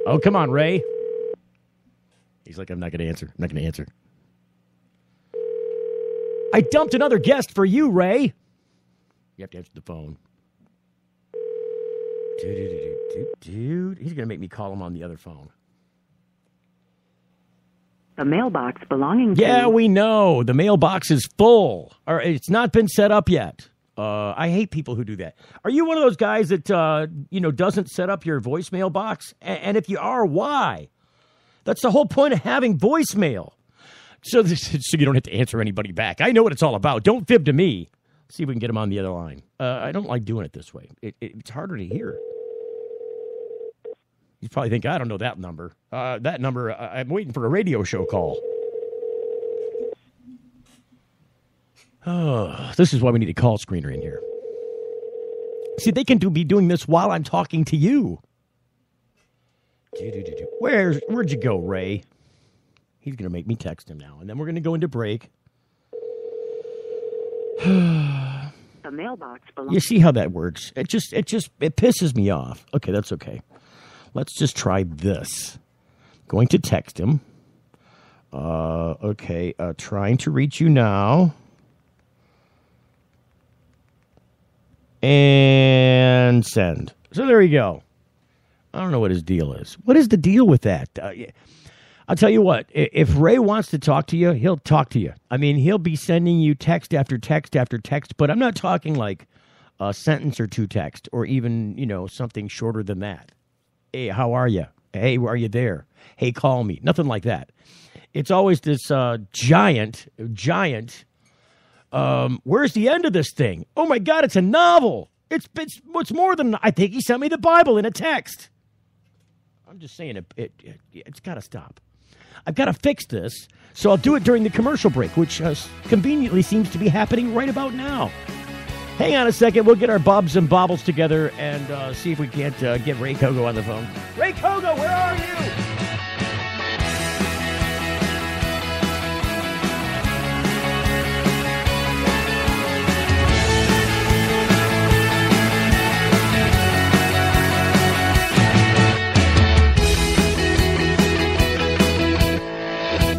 Oh, come on, Ray. He's like, I'm not going to answer. I'm not going to answer. I dumped another guest for you, Ray. You have to answer the phone. Dude. He's going to make me call him on the other phone. The mailbox belonging to... Yeah, we know. The mailbox is full. Or it's not been set up yet. I hate people who do that. Are you one of those guys that, doesn't set up your voicemail box? And if you are, why? That's the whole point of having voicemail. So you don't have to answer anybody back. I know what it's all about. Don't fib to me. See if we can get him on the other line. I don't like doing it this way. It's harder to hear. You probably think, I don't know that number. I'm waiting for a radio show call. Oh, this is why we need a call screener in here. See, they can be doing this while I'm talking to you. Where'd you go, Ray? He's going to make me text him now, and then we're going to go into break. The mailbox belongs. You see how that works? It pisses me off. Okay, that's okay. Let's just try this. Going to text him. Okay, trying to reach you now. And send. So there you go. I don't know what his deal is. What is the deal with that? I'll tell you what. If Ray wants to talk to you, he'll talk to you. I mean, he'll be sending you text after text after text, but I'm not talking like a sentence or two text or even, something shorter than that. Hey, how are you? Hey, are you there? Hey, call me. Nothing like that. It's always this giant, where's the end of this thing? Oh, my God, it's a novel. It's more than, I think he sent me the Bible in a text. I'm just saying it's got to stop. I've got to fix this, so I'll do it during the commercial break, which conveniently seems to be happening right about now. Hang on a second. We'll get our bobs and bobbles together and see if we can't get Ray Kogo on the phone. Ray Kogo, where are you?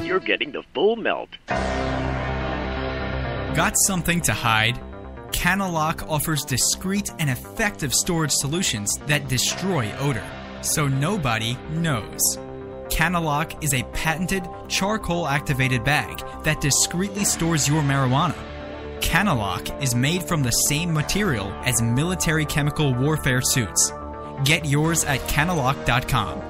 You're getting the full melt. Got something to hide? Cannalock offers discreet and effective storage solutions that destroy odor, so nobody knows. Cannalock is a patented charcoal-activated bag that discreetly stores your marijuana. Cannalock is made from the same material as military chemical warfare suits. Get yours at Cannalock.com.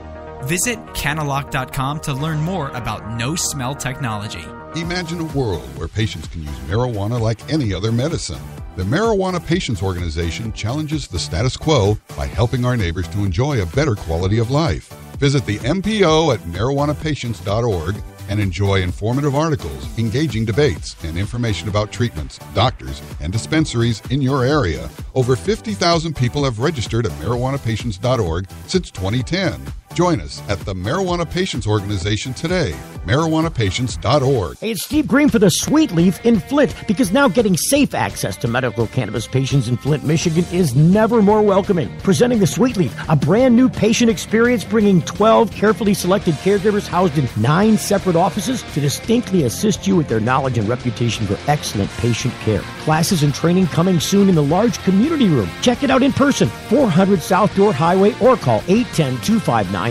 Visit Cannalock.com to learn more about no-smell technology. Imagine a world where patients can use marijuana like any other medicine. The Marijuana Patients Organization challenges the status quo by helping our neighbors to enjoy a better quality of life. Visit the MPO at marijuanapatients.org and enjoy informative articles, engaging debates, and information about treatments, doctors, and dispensaries in your area. Over 50,000 people have registered at marijuanapatients.org since 2010. Join us at the Marijuana Patients Organization today, marijuanapatients.org. Hey, it's Steve Green for the Sweet Leaf in Flint, because now getting safe access to medical cannabis patients in Flint, Michigan is never more welcoming. Presenting the Sweet Leaf, a brand new patient experience bringing 12 carefully selected caregivers housed in 9 separate offices to distinctly assist you with their knowledge and reputation for excellent patient care. Classes and training coming soon in the large community room. Check it out in person, 400 South Door Highway, or call 810-259-2571.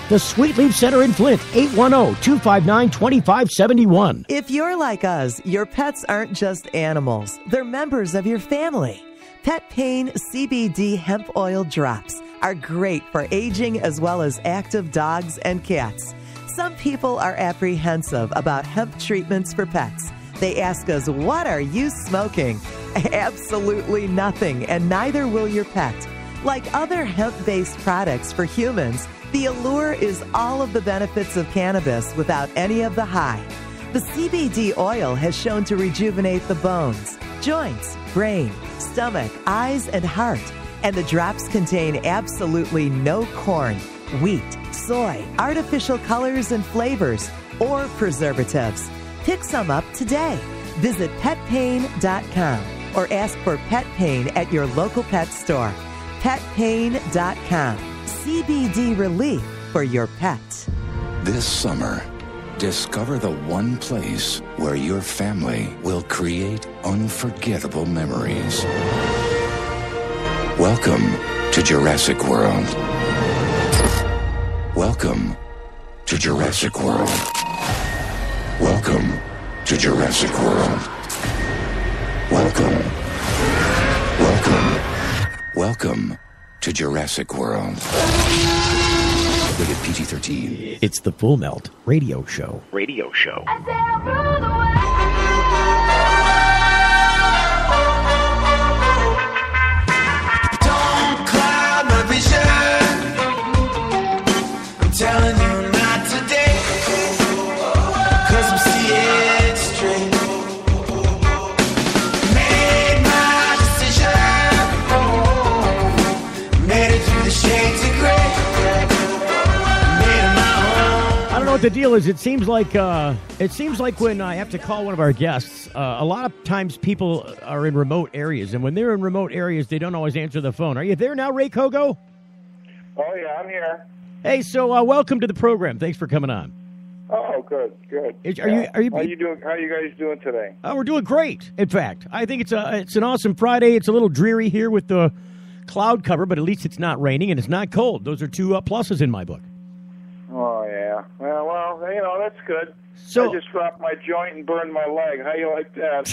The Sweet Leaf Center in Flint, 810-259-2571. If you're like us, your pets aren't just animals. They're members of your family. Pet Pain CBD hemp oil drops are great for aging as well as active dogs and cats. Some people are apprehensive about hemp treatments for pets. They ask us, what are you smoking? Absolutely nothing, and neither will your pet. Like other hemp-based products for humans, the allure is all of the benefits of cannabis without any of the high. The CBD oil has shown to rejuvenate the bones, joints, brain, stomach, eyes, and heart. And the drops contain absolutely no corn, wheat, soy, artificial colors and flavors, or preservatives. Pick some up today. Visit petpain.com or ask for Pet Pain at your local pet store. Petpain.com. CBD relief for your pet. This summer, discover the one place where your family will create unforgettable memories. Welcome to Jurassic World. Welcome to Jurassic World. Welcome to Jurassic World. Welcome to Jurassic World. Rated PG-13. It's the Full Melt Radio Show. Radio show. what the deal is? It seems like when I have to call one of our guests, a lot of times people are in remote areas, and when they're in remote areas, they don't always answer the phone. Are you there now, Ray Kogo? Oh yeah, I'm here. Hey, so welcome to the program. Thanks for coming on. Oh, good. Are you How you doing? How are you guys doing today? We're doing great. In fact, I think it's an awesome Friday. It's a little dreary here with the cloud cover, but at least it's not raining and it's not cold. Those are two pluses in my book. Oh yeah. Well, that's good. So I just dropped my joint and burned my leg. How you like that?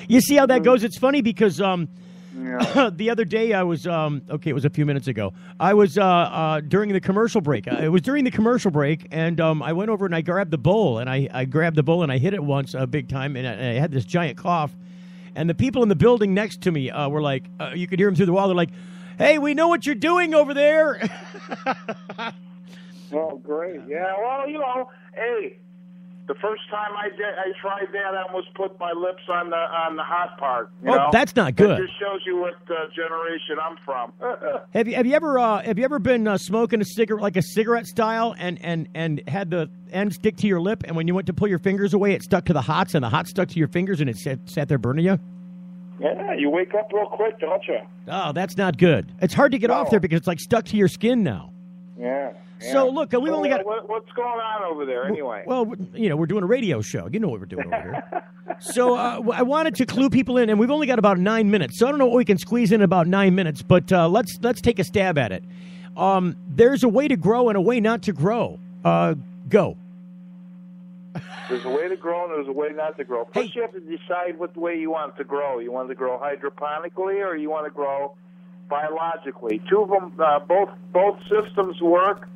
You see how that goes? It's funny because the other day I was it was a few minutes ago. I was during the commercial break. It was during the commercial break, and I went over and I grabbed the bowl, and I grabbed the bowl and I hit it once big time, and I had this giant cough. And the people in the building next to me were like, you could hear them through the wall. They're like, "Hey, we know what you're doing over there." Oh, great. Yeah. Well, hey. The first time I tried that, I almost put my lips on the hot part. You know? That's not good. That just shows you what generation I'm from. Have you ever been smoking a cigarette like a cigarette style and had the end stick to your lip, and when you went to pull your fingers away, it stuck to the hots, and the hot stuck to your fingers, and it sat there burning you? Yeah, you wake up real quick, don't you? Oh, that's not good. It's hard to get off there because it's like stuck to your skin now. Yeah. So look, we've only got. What's going on over there anyway? Well, we're doing a radio show. You know what we're doing over here. So I wanted to clue people in, and we've only got about 9 minutes. So I don't know what we can squeeze in about 9 minutes, but let's take a stab at it. There's a way to grow and a way not to grow. Go. There's a way to grow and there's a way not to grow. First, you have to decide what way you want it to grow. You want it to grow hydroponically, or you want to grow biologically. Two of them, both systems work.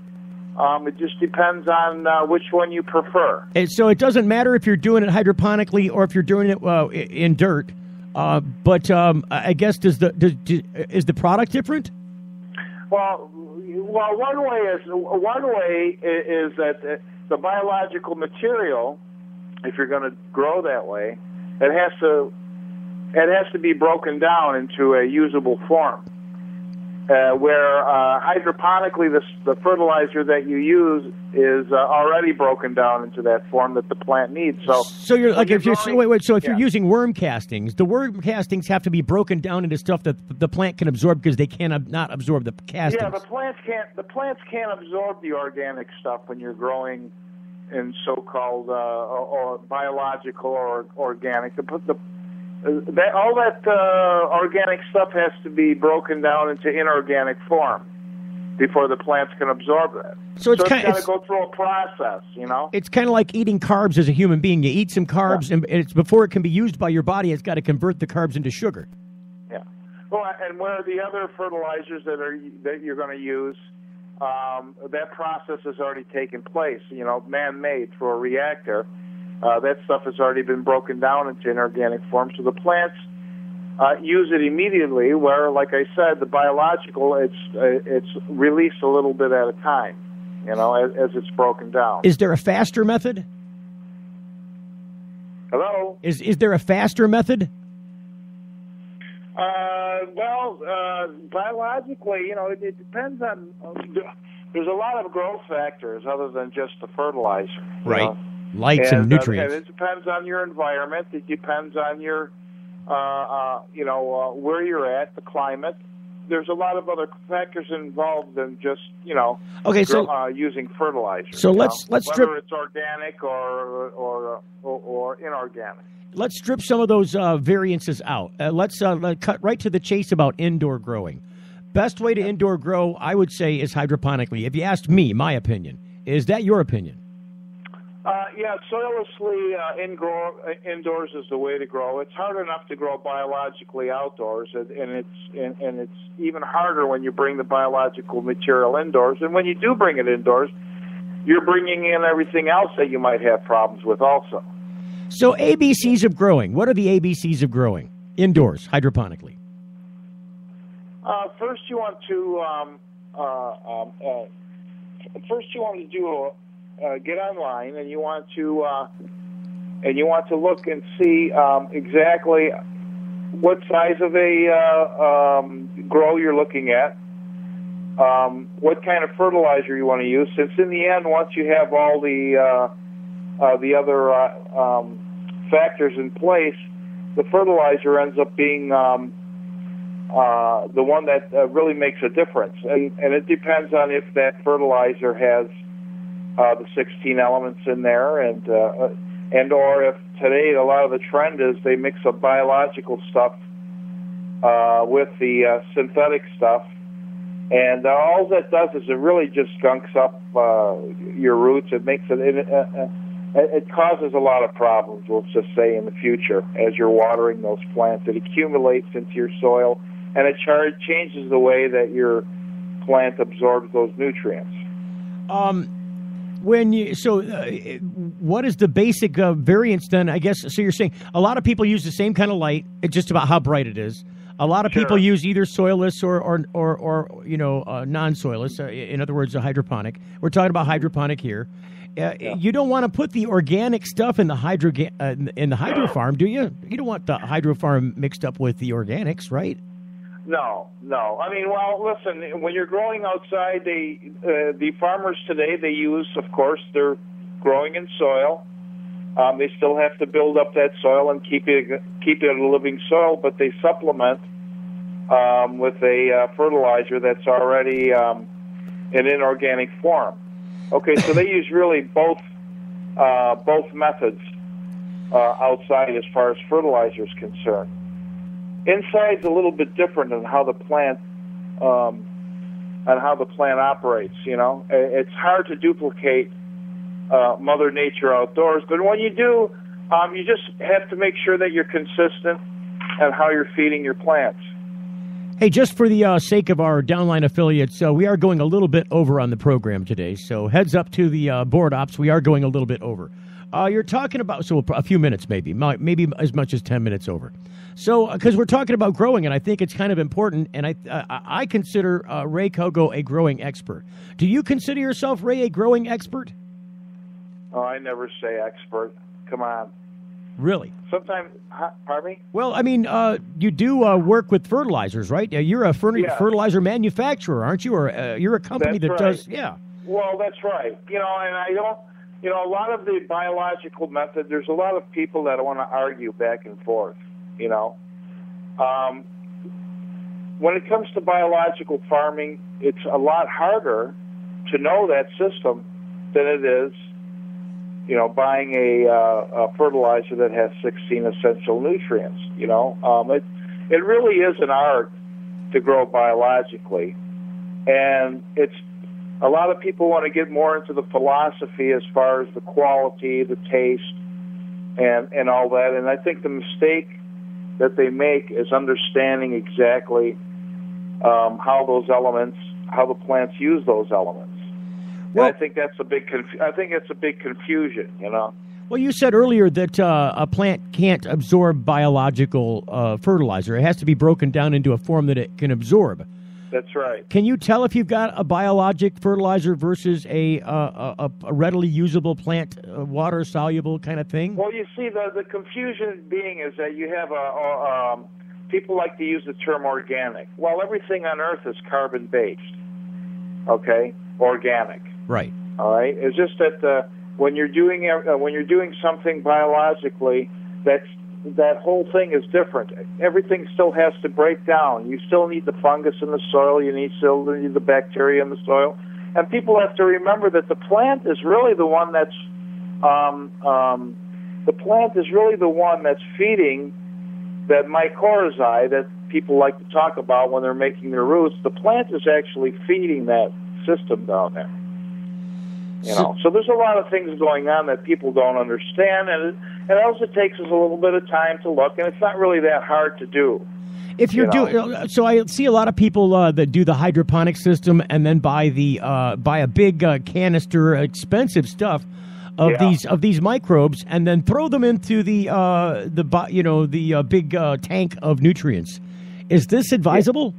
It just depends on which one you prefer. And so it doesn't matter if you're doing it hydroponically or if you're doing it in dirt. But I guess is the product different? Well, one way is that the biological material, if you're going to grow that way, it has to be broken down into a usable form. Where hydroponically, the fertilizer that you use is already broken down into that form that the plant needs. So you're like if you're using worm castings, the worm castings have to be broken down into stuff that the plant can absorb because they cannot absorb the castings. Yeah, the plants can't absorb the organic stuff when you're growing in so-called or biological or organic. All that organic stuff has to be broken down into inorganic form before the plants can absorb that. So it's got to go through a process, It's kind of like eating carbs as a human being. You eat some carbs, and it's before it can be used by your body, it's got to convert the carbs into sugar. Yeah. Well, and where the other fertilizers that you're going to use, that process has already taken place, man-made through a reactor. That stuff has already been broken down into inorganic form, so the plants use it immediately. Where, like I said, the biological, it's released a little bit at a time, as it's broken down. Is there a faster method? Hello? Is there a faster method? Biologically, it depends on. There's a lot of growth factors other than just the fertilizer, right? Lights and nutrients. And it depends on your environment. It depends on your, where you're at, the climate. There's a lot of other factors involved than just, using fertilizer. So let's strip, whether it's organic or inorganic. Let's strip some of those variances out. Let's cut right to the chase about indoor growing. Best way to indoor grow, I would say, is hydroponically. If you asked me, my opinion, is that your opinion? Soillessly indoors is the way to grow. It's hard enough to grow biologically outdoors, and it's even harder when you bring the biological material indoors. And when you do bring it indoors, you're bringing in everything else that you might have problems with also. So ABCs of growing. What are the ABCs of growing indoors, hydroponically? First, you want to do get online, and you want to look and see exactly what size of a grow you're looking at. what kind of fertilizer you want to use. Since in the end, once you have all the other factors in place, the fertilizer ends up being the one that really makes a difference. And it depends on if that fertilizer has the 16 elements in there, and or if today a lot of the trend is they mix up biological stuff with the synthetic stuff. And all that does is it really just skunks up your roots. It makes it causes a lot of problems, let's just say, in the future as you're watering those plants. It accumulates into your soil, and it changes the way that your plant absorbs those nutrients. What is the basic variance then? I guess so. You're saying a lot of people use the same kind of light. It's just about how bright it is. A lot of people use either soilless or non-soilless. In other words, a hydroponic. We're talking about hydroponic here. You don't want to put the organic stuff in the hydro farm, do you? You don't want the hydro farm mixed up with the organics, right? No. I mean, well, listen. When you're growing outside, the farmers today, they use, of course, they're growing in soil. They still have to build up that soil and keep it a living soil, but they supplement with a fertilizer that's already in inorganic form. Okay, so they use really both methods outside as far as fertilizer is concerned. Inside's a little bit different on how the plant operates. You know, it's hard to duplicate Mother Nature outdoors, but when you do, you just have to make sure that you're consistent and how you're feeding your plants. Hey, just for the sake of our downline affiliates, we are going a little bit over on the program today. So heads up to the board ops, we are going a little bit over. You're talking about, so a few minutes maybe as much as 10 minutes over. So, because we're talking about growing, and I think it's kind of important, and I consider Ray Kogo a growing expert. Do you consider yourself, Ray, a growing expert? Oh, I never say expert. Come on. Really? Sometimes, pardon me? Well, I mean, you do work with fertilizers, right? You're a fertilizer manufacturer, aren't you? Or you're a company that does, yeah. Well, that's right. You know, and I don't, you know, a lot of the biological method, there's a lot of people that want to argue back and forth, you know. When it comes to biological farming, it's a lot harder to know that system than it is, you know, buying a fertilizer that has 16 essential nutrients. You know, it really is an art to grow biologically, and it's a lot of people want to get more into the philosophy as far as the quality, the taste, and all that. And I think the mistake that they make is understanding exactly how those elements, how the plants use those elements. Well, and I think that's a big. It's a big confusion, you know. Well, you said earlier that a plant can't absorb biological fertilizer. It has to be broken down into a form that it can absorb. That's right. Can you tell if you've got a biologic fertilizer versus a readily usable plant, water soluble kind of thing? Well, you see, the confusion being is that you have people like to use the term organic. Well, everything on Earth is carbon based. Okay, organic. Right. All right. It's just that when you're doing something biologically, that whole thing is different. Everything still has to break down. You still need the fungus in the soil. You still need the bacteria in the soil. And people have to remember that the plant is really the one that's feeding that mycorrhizae that people like to talk about when they're making their roots. The plant is actually feeding that system down there. You know, so there's a lot of things going on that people don't understand, and all it takes is a little bit of time to look, and it's not really that hard to do. If you're doing, so I see a lot of people that do the hydroponic system and then buy a big canister, expensive stuff of these microbes, and then throw them into the big tank of nutrients. Is this advisable?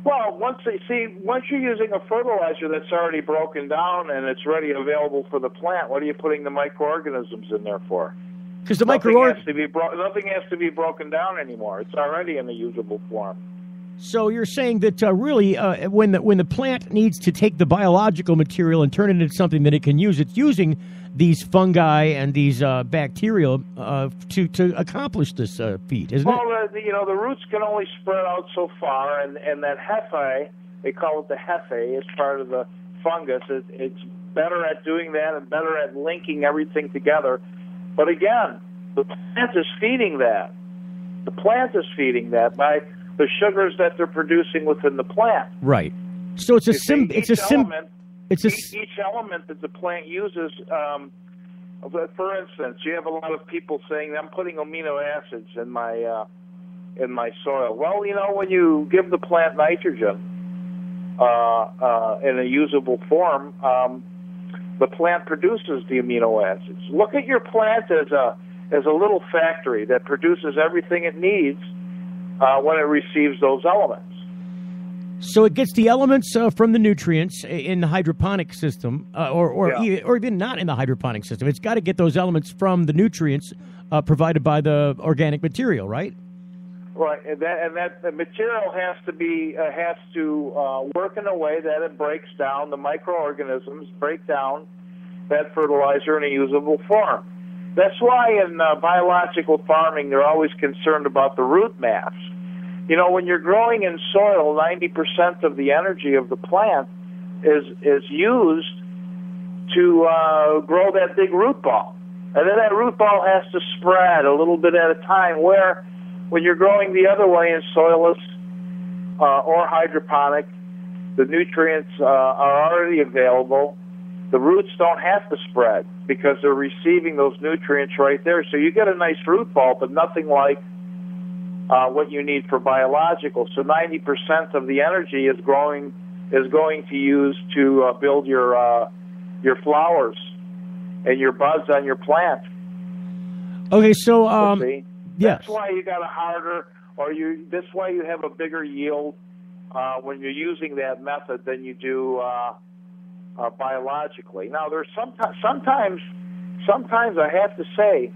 Well, once you're using a fertilizer that's already broken down and it's ready available for the plant, what are you putting the microorganisms in there for? Because nothing has to be broken down anymore. It's already in a usable form. So you're saying that really, when the plant needs to take the biological material and turn it into something that it can use, it's using these fungi and these bacteria to accomplish this feat, isn't it? Well, the roots can only spread out so far, and that Hefe, they call it the Hefe, is part of the fungus. It's better at doing that and better at linking everything together. But again, the plant is feeding that. The plant is feeding that by the sugars that they're producing within the plant. Right. So it's each element that the plant uses. For instance, you have a lot of people saying, "I'm putting amino acids in my soil." Well, when you give the plant nitrogen in a usable form, the plant produces the amino acids. Look at your plant as a little factory that produces everything it needs when it receives those elements. So it gets the elements from the nutrients in the hydroponic system, or even not in the hydroponic system. It's got to get those elements from the nutrients provided by the organic material, right? Right, and that the material has to work in a way that it breaks down, the microorganisms break down that fertilizer in a usable form. That's why in biological farming they're always concerned about the root mass. When you're growing in soil, 90% of the energy of the plant is used to grow that big root ball. And then that root ball has to spread a little bit at a time, where when you're growing the other way in soilless or hydroponic, the nutrients are already available. The roots don't have to spread because they're receiving those nutrients right there. So you get a nice root ball, but nothing like what you need for biological. So 90% of the energy is going to use to build your flowers and your buds on your plant. Okay, so that's why you got a harder, that's why you have a bigger yield when you're using that method than you do biologically. Now, there's sometimes I have to say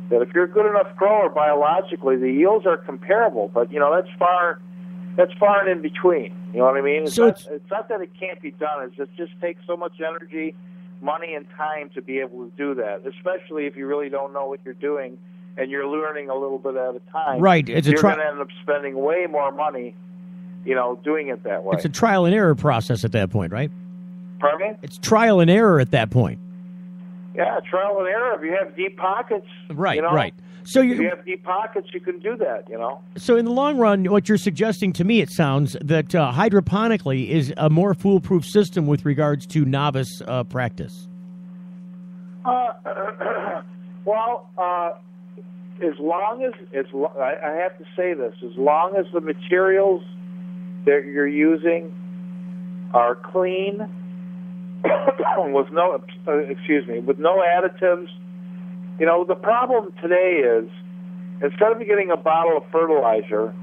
that if you're a good enough grower biologically, the yields are comparable, but that's far and in between. You know what I mean? It's not that it can't be done. It just takes so much energy, money, and time to be able to do that, especially if you really don't know what you're doing and you're learning a little bit at a time. Right. You're going to end up spending way more money, doing it that way. It's a trial and error process at that point, right? Pardon me? It's trial and error at that point. Yeah, trial and error. If you have deep pockets, right. So if you have deep pockets, you can do that. So in the long run, what you're suggesting to me, it sounds that hydroponically is a more foolproof system with regards to novice practice. Well, as long as I have to say this, as long as the materials that you're using are clean. with no additives. The problem today is, instead of getting a bottle of fertilizer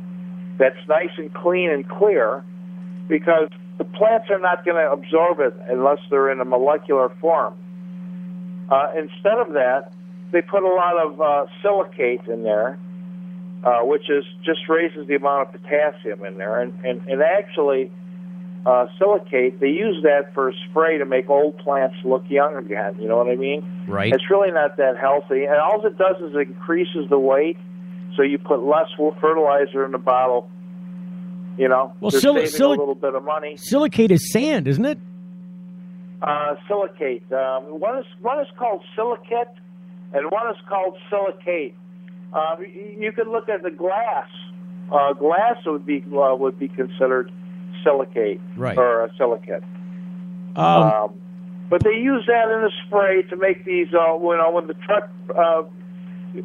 that's nice and clean and clear, because the plants are not going to absorb it unless they're in a molecular form. Instead of that, they put a lot of silicate in there, which just raises the amount of potassium in there, and actually. Silicate, they use that for spray to make old plants look young again. You know what I mean? Right. It's really not that healthy. And all it does is it increases the weight, so you put less fertilizer in the bottle. Well, they're saving a little bit of money. Silicate is sand, isn't it? Silicate. One is called silicate, and one is called silicate. You could look at the glass. Glass would be considered silicate, right, or a silicate. But they use that in a spray to make these. When the truck,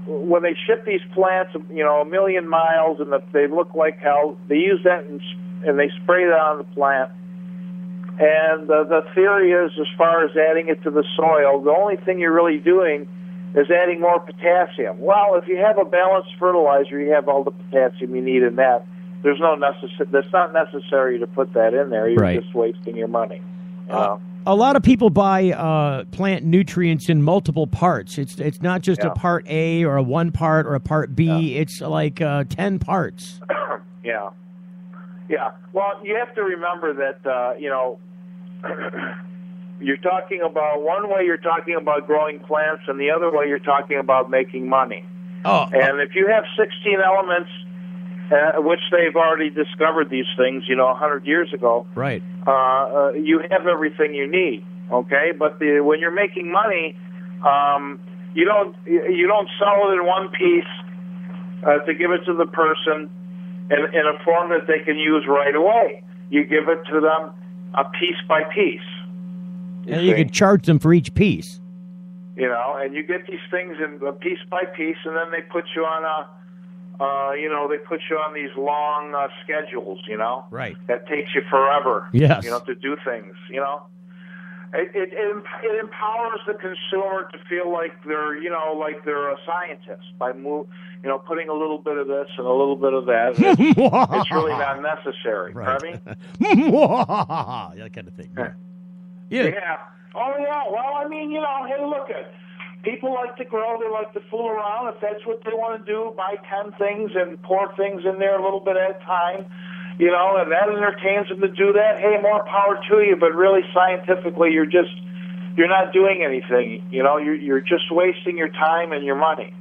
when they ship these plants, a million miles, and they look like hell, they use that and they spray that on the plant. And the theory is, as far as adding it to the soil, the only thing you're really doing is adding more potassium. Well, if you have a balanced fertilizer, you have all the potassium you need in that. That's not necessary to put that in there. You're just wasting your money. A lot of people buy plant nutrients in multiple parts. It's not just a part A or a 1 part or a part B. It's like 10 parts. Yeah. Yeah. Well, you have to remember that, you're talking about one way you're talking about growing plants, and the other way you're talking about making money. And if you have 16 elements, which they've already discovered these things, 100 years ago, right? You have everything you need. Okay, but when you're making money, you don't sell it in one piece to give it to the person in a form that they can use right away. You give it to them a piece by piece. And you could charge them for each piece. And you get these things in piece by piece, and then they put you on they put you on these long schedules, Right. That takes you forever. Yes. To do things, It empowers the consumer to feel like they're, like they're a scientist by putting a little bit of this and a little bit of that. It's really not necessary. Right. Pardon me? That kind of thing. Yeah. Oh, yeah. Well, hey, look at people like to grow. They like to fool around. If that's what they want to do, buy 10 things and pour things in there a little bit at a time. And that entertains them to do that. Hey, more power to you. But really, scientifically, you're not doing anything. You're just wasting your time and your money.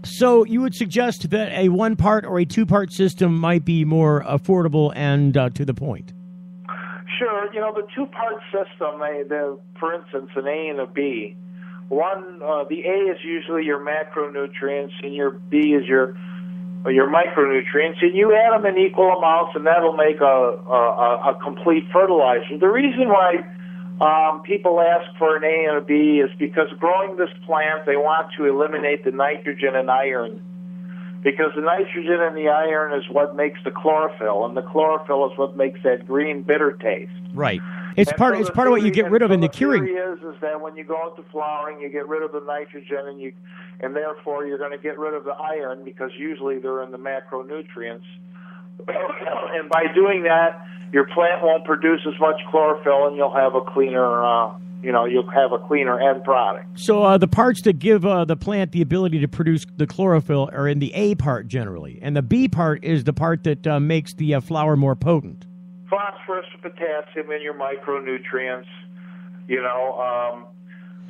So you would suggest that a 1-part or a 2-part system might be more affordable and to the point. Sure. The 2-part system, for instance, an A and a B. The A is usually your macronutrients, and your B is your micronutrients, and you add them in equal amounts, and that'll make a complete fertilizer. The reason why people ask for an A and a B is because growing this plant, they want to eliminate the nitrogen and iron, because the nitrogen and the iron is what makes the chlorophyll, and the chlorophyll is what makes that green bitter taste. Right. It's part of what you get rid of in the curing. The theory is that when you go into flowering, you get rid of the nitrogen, and therefore you're going to get rid of the iron, because usually they're in the macronutrients. And by doing that, your plant won't produce as much chlorophyll, and you'll have a cleaner, end product. So the parts that give the plant the ability to produce the chlorophyll are in the A part generally, and the B part is the part that makes the flower more potent. Phosphorus, potassium, and your micronutrients.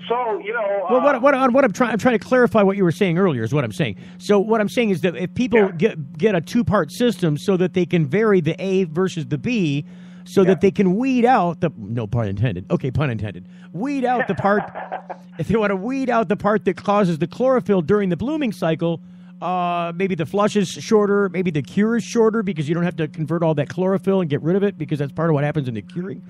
Well, what I'm trying to clarify what you were saying earlier is what I'm saying. So what I'm saying is that if people get a 2-part system so that they can vary the A versus the B, so that they can weed out the no pun intended. Okay, pun intended. Weed out the part if they want to weed out the part that causes the chlorophyll during the blooming cycle. Maybe the flush is shorter, maybe the cure is shorter because you don't have to convert all that chlorophyll and get rid of it, because that's part of what happens in the curing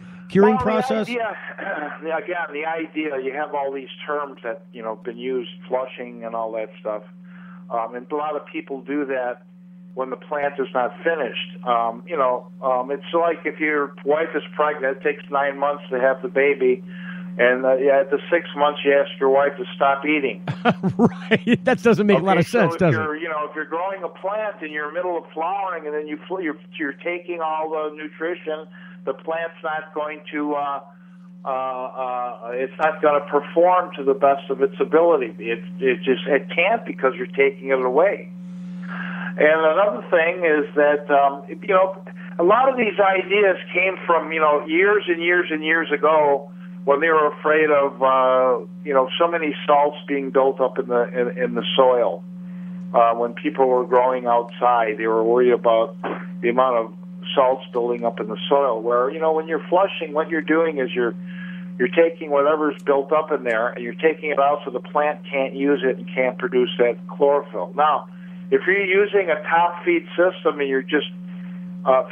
process. The idea, you have all these terms that, been used, flushing and all that stuff. And a lot of people do that when the plant is not finished. It's like if your wife is pregnant, it takes 9 months to have the baby. And at the 6 months, you ask your wife to stop eating. Right. That doesn't make a lot of sense, does it? If you're growing a plant and you're in the middle of flowering, and then you're taking all the nutrition, the plant's not going to perform to the best of its ability. It can't, because you're taking it away. And another thing is that a lot of these ideas came from years and years and years ago, when they were afraid of so many salts being built up in the soil. When people were growing outside, they were worried about the amount of salts building up in the soil. Where when you're flushing, what you're doing is you're taking whatever's built up in there and you're taking it out, so the plant can't use it and can't produce that chlorophyll. Now, if you're using a top feed system and you're just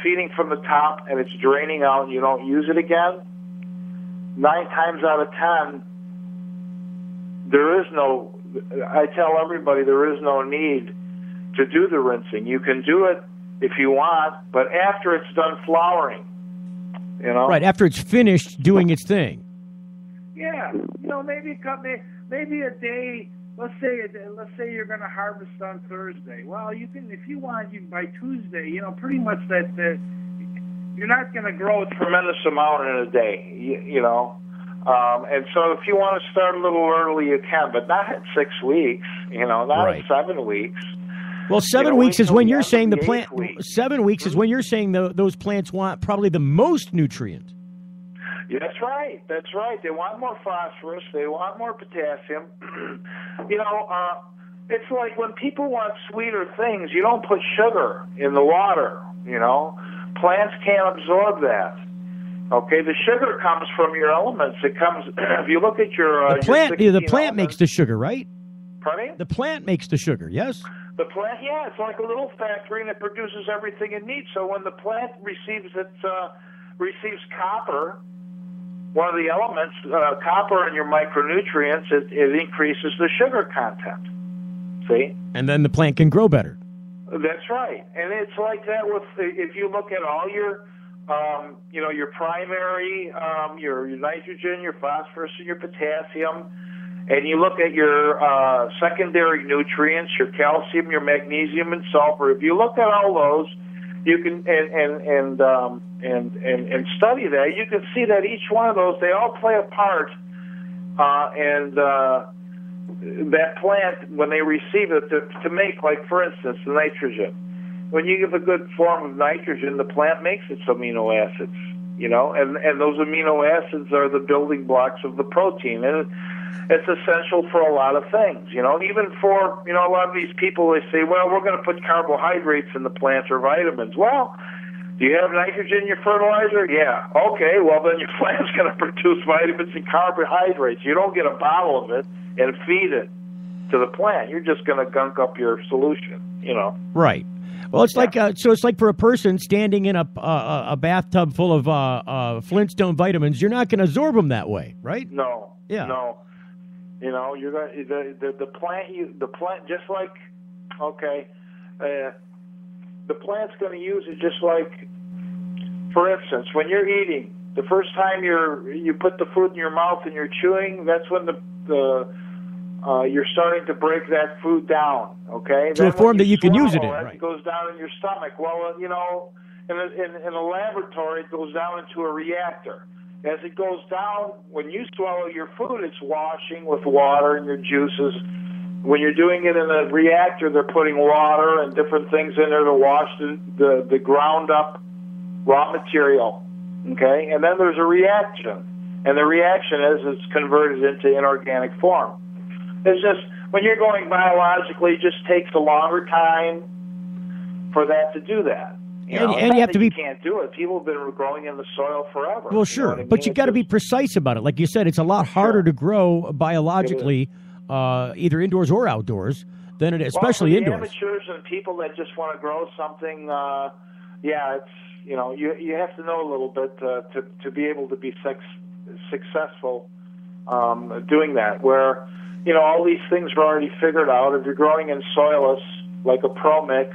feeding from the top and it's draining out and you don't use it again, 9 times out of 10, I tell everybody there is no need to do the rinsing. You can do it if you want, but after it's done flowering, Right, after it's finished doing its thing. Yeah, maybe a day. Let's say you're going to harvest on Thursday. Well, you can, if you want, by Tuesday. Pretty much that. You're not going to grow a tremendous amount in a day, and so if you want to start a little early, you can, but not at 6 weeks, not at 7 weeks. Well, 7 weeks is when you're saying the plant. Week. 7 weeks is when you're saying those plants want probably the most nutrient. Yeah, that's right. That's right. They want more phosphorus. They want more potassium. It's like when people want sweeter things, you don't put sugar in the water. Plants can't absorb that. Okay, the sugar comes from your elements. It comes if you look at your the plant. Your the plant makes the sugar, right? Pardon me? The plant makes the sugar. Yes. The plant, yeah, it's like a little factory, and it produces everything it needs. So when the plant receives copper, one of the elements, copper in your micronutrients, it increases the sugar content. See? And then the plant can grow better. That's right, and it's like that with if you look at all your, your primary, your nitrogen, your phosphorus, and your potassium, and you look at your secondary nutrients, your calcium, your magnesium, and sulfur. If you look at all those, you can and study that. You can see that each one of those, they all play a part, and that plant, when they receive it, to make, like, for instance, the nitrogen. When you give a good form of nitrogen, the plant makes its amino acids, and those amino acids are the building blocks of the protein. And it's essential for a lot of things, even for, a lot of these people, they say, well, we're going to put carbohydrates in the plants or vitamins. Well, do you have nitrogen in your fertilizer? Yeah. Okay, well, then your plant's going to produce vitamins and carbohydrates. You don't get a bottle of it and feed it to the plant. You're just going to gunk up your solution, Right. Well, it's like it's like for a person standing in a bathtub full of Flintstone vitamins. You're not going to absorb them that way, right? No. Yeah. No. You're going the plant just like the plant's going to use it just like, for instance, when you're eating, the first time you put the food in your mouth and you're chewing, that's when you're starting to break that food down, okay? To a form that you can use it in, right? It goes down in your stomach. Well, in a laboratory, it goes down into a reactor. As it goes down, when you swallow your food, it's washing with water and your juices. When you're doing it in a reactor, they're putting water and different things in there to wash the ground up raw material, okay? And then there's a reaction. And the reaction is it's converted into inorganic form. It's just, when you're going biologically, it just takes a longer time for that to do that. And you have to be. You can't do it. People have been growing in the soil forever. Well, sure, but you got to be precise about it. Like you said, it's a lot harder to grow biologically, either indoors or outdoors, than it, especially for the indoors. Amateurs and people that just want to grow something, it's you have to know a little bit to be able to be successful doing that. Where all these things are already figured out. If you're growing in soilless, like a Pro Mix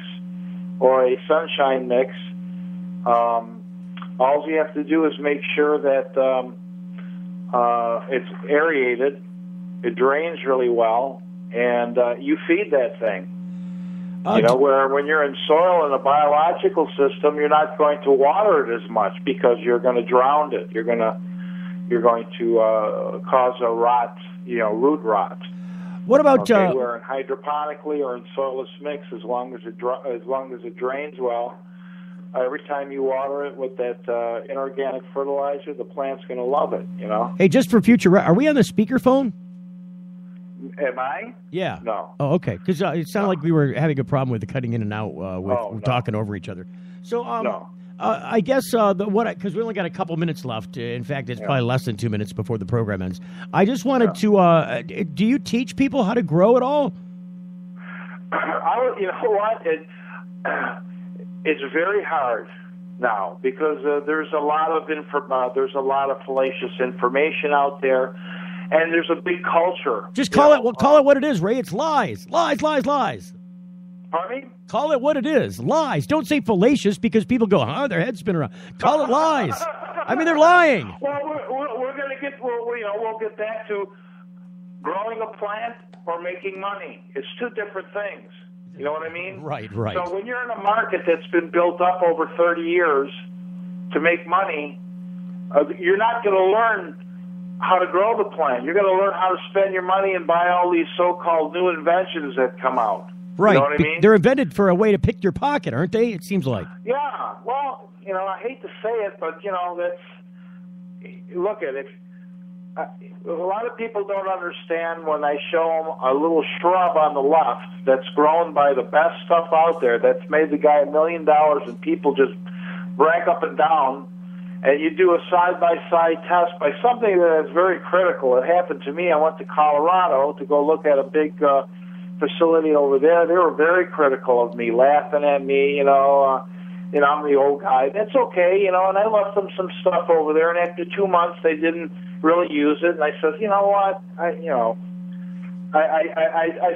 or a Sunshine Mix, all you have to do is make sure that it's aerated, it drains really well, and you feed that thing. Where when you're in soil in a biological system, you're not going to water it as much because you're going to drown it. You're going to cause a rot, root rot. What about where in hydroponically or in soilless mix, as long as it drains well, every time you water it with that inorganic fertilizer, the plant's going to love it. Hey, just for future, are we on the speakerphone? Am I? Yeah. No. Oh, okay. Because it sounded like we were having a problem with the cutting in and out with talking over each other. So, no. I guess because we only got a couple minutes left. In fact, it's probably less than 2 minutes before the program ends. I just wanted to. Do you teach people how to grow at all? You know what? It's very hard now because there's a lot of fallacious information out there, and there's a big culture. Just call it what it is, Ray. It's lies. Pardon me? Call it what it is. Lies. Don't say fallacious because people go, their heads spin around. Call it lies. I mean, they're lying. Well, we're going to get, we'll get back to growing a plant or making money. It's two different things. You know what I mean? Right. So when you're in a market that's been built up over 30 years to make money, you're not going to learn how to grow the plant. You're going to learn how to spend your money and buy all these so-called new inventions that come out. Right. You know what I mean? They're invented for a way to pick your pocket, aren't they? It seems like. Yeah. Well, I hate to say it, but look at it. A lot of people don't understand when I show them a little shrub on the left that's grown by the best stuff out there that's made the guy $1 million, and people just brag up and down, and you do a side-by-side test by something that is very critical. It happened to me. I went to Colorado to go look at a big facility over there. They were very critical of me, laughing at me, I'm the old guy. That's okay, and I left them some stuff over there, and after 2 months they didn't really use it, and I said, you know what, I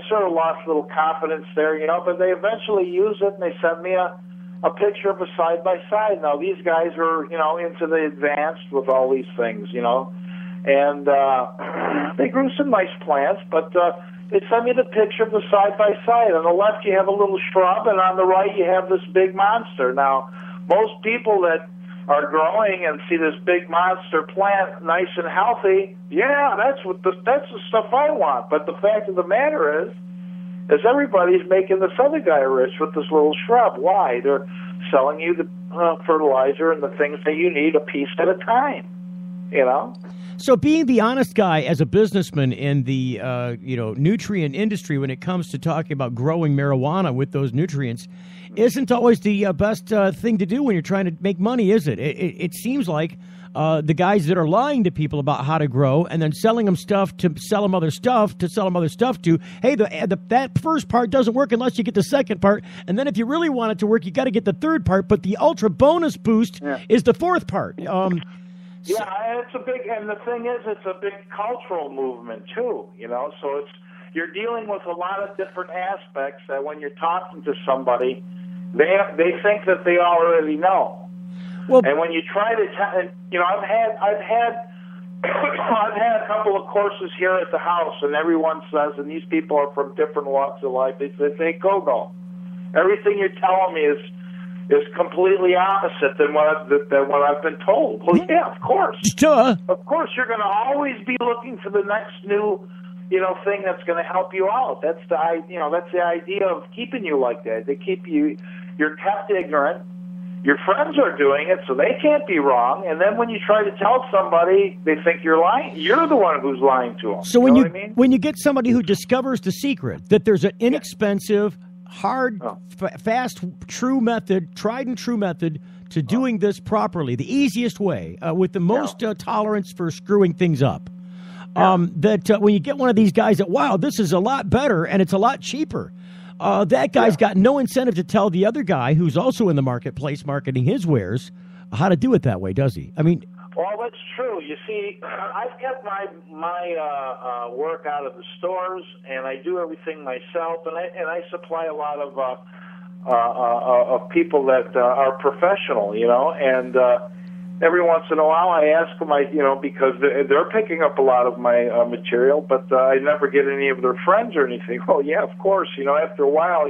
sort of lost a little confidence there, but they eventually used it, and they sent me a picture of a side-by-side. Now, these guys are, into the advanced with all these things, and they grew some nice plants, but they sent me the picture of the side-by-side. On the left, you have a little shrub, and on the right, you have this big monster. Now, most people that are growing and see this big monster plant, nice and healthy, that's the stuff I want. But the fact of the matter is everybody's making this other guy rich with this little shrub. Why? They're selling you the fertilizer and the things that you need a piece at a time, So being the honest guy as a businessman in the nutrient industry when it comes to talking about growing marijuana with those nutrients isn't always the best thing to do when you're trying to make money, is it? It seems like the guys that are lying to people about how to grow and then selling them stuff to sell them other stuff to, hey, that first part doesn't work unless you get the second part, and then if you really want it to work, you got to get the third part, but the ultra bonus boost is the fourth part. And it's a big, and the thing is, it's a big cultural movement too, so you're dealing with a lot of different aspects that when you're talking to somebody, they think that they already know. Well, and when you try to, I've had a couple of courses here at the house, and everyone says, and these people are from different walks of life, they say, go. Everything you're telling me is completely opposite than what I've been told. Well, yeah, of course. Duh. Of course, you're going to always be looking for the next new, thing that's going to help you out. That's the idea of keeping you like that. They keep you're kept ignorant. Your friends are doing it, so they can't be wrong. And then when you try to tell somebody, they think you're lying. You're the one who's lying to them. So when you get somebody who discovers the secret that there's an inexpensive, hard, fast, tried and true method to doing this properly, the easiest way, with the most tolerance for screwing things up, that when you get one of these guys that, wow, this is a lot better and it's a lot cheaper, that guy's got no incentive to tell the other guy who's also in the marketplace marketing his wares how to do it that way, does he? I mean, well, that's true. You see, I've kept my work out of the stores, and I do everything myself, and I supply a lot of people that are professional, and every once in a while I ask them, because they're picking up a lot of my material, but I never get any of their friends or anything. Oh, yeah, of course. After a while,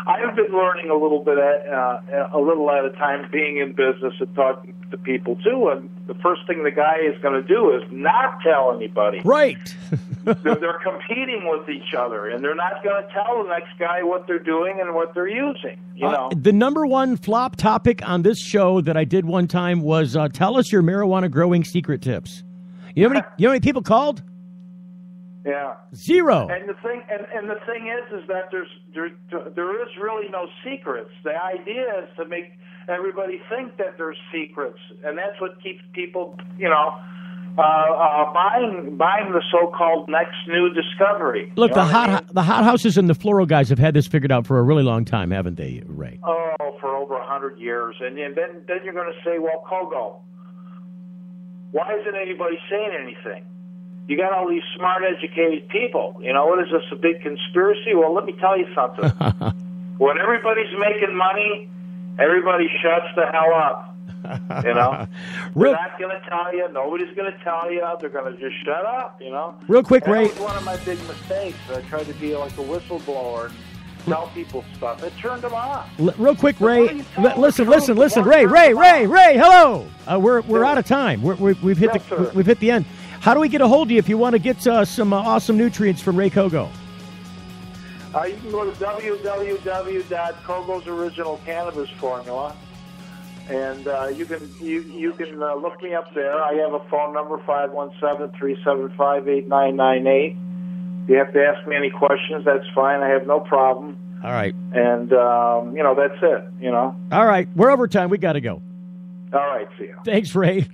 I've been learning a little at a time, being in business and talking to people too. And the first thing the guy is going to do is not tell anybody. Right. They're competing with each other, and they're not going to tell the next guy what they're doing and what they're using. The number one flop topic on this show that I did one time was tell us your marijuana growing secret tips. You know how many people called? Yeah. 0. And the thing is that there is really no secrets. The idea is to make everybody think that there's secrets, and that's what keeps people, buying the so-called next new discovery. Look, the hot houses and the floral guys have had this figured out for a really long time, haven't they, Ray? Oh, for over 100 years. And then you're going to say, well, Kogo, why isn't anybody saying anything? You got all these smart, educated people. What is this, a big conspiracy? Well, let me tell you something. When everybody's making money, everybody shuts the hell up. They're not going to tell you. Nobody's going to tell you. They're going to just shut up, Real quick, Ray. That was one of my big mistakes. I tried to be like a whistleblower and tell people stuff. It turned them off. Real quick, Ray. Listen. Ray, hello. We're out of time. We've hit the end. How do we get a hold of you if you want to get some awesome nutrients from Ray Kogo? You can go to www.Kogo's Original Cannabis Formula, and you can look me up there. I have a phone number, 517-375-8998. You have to ask me any questions, that's fine. I have no problem. All right. And, that's it, All right. We're over time. We got to go. All right, see you. Thanks, Ray.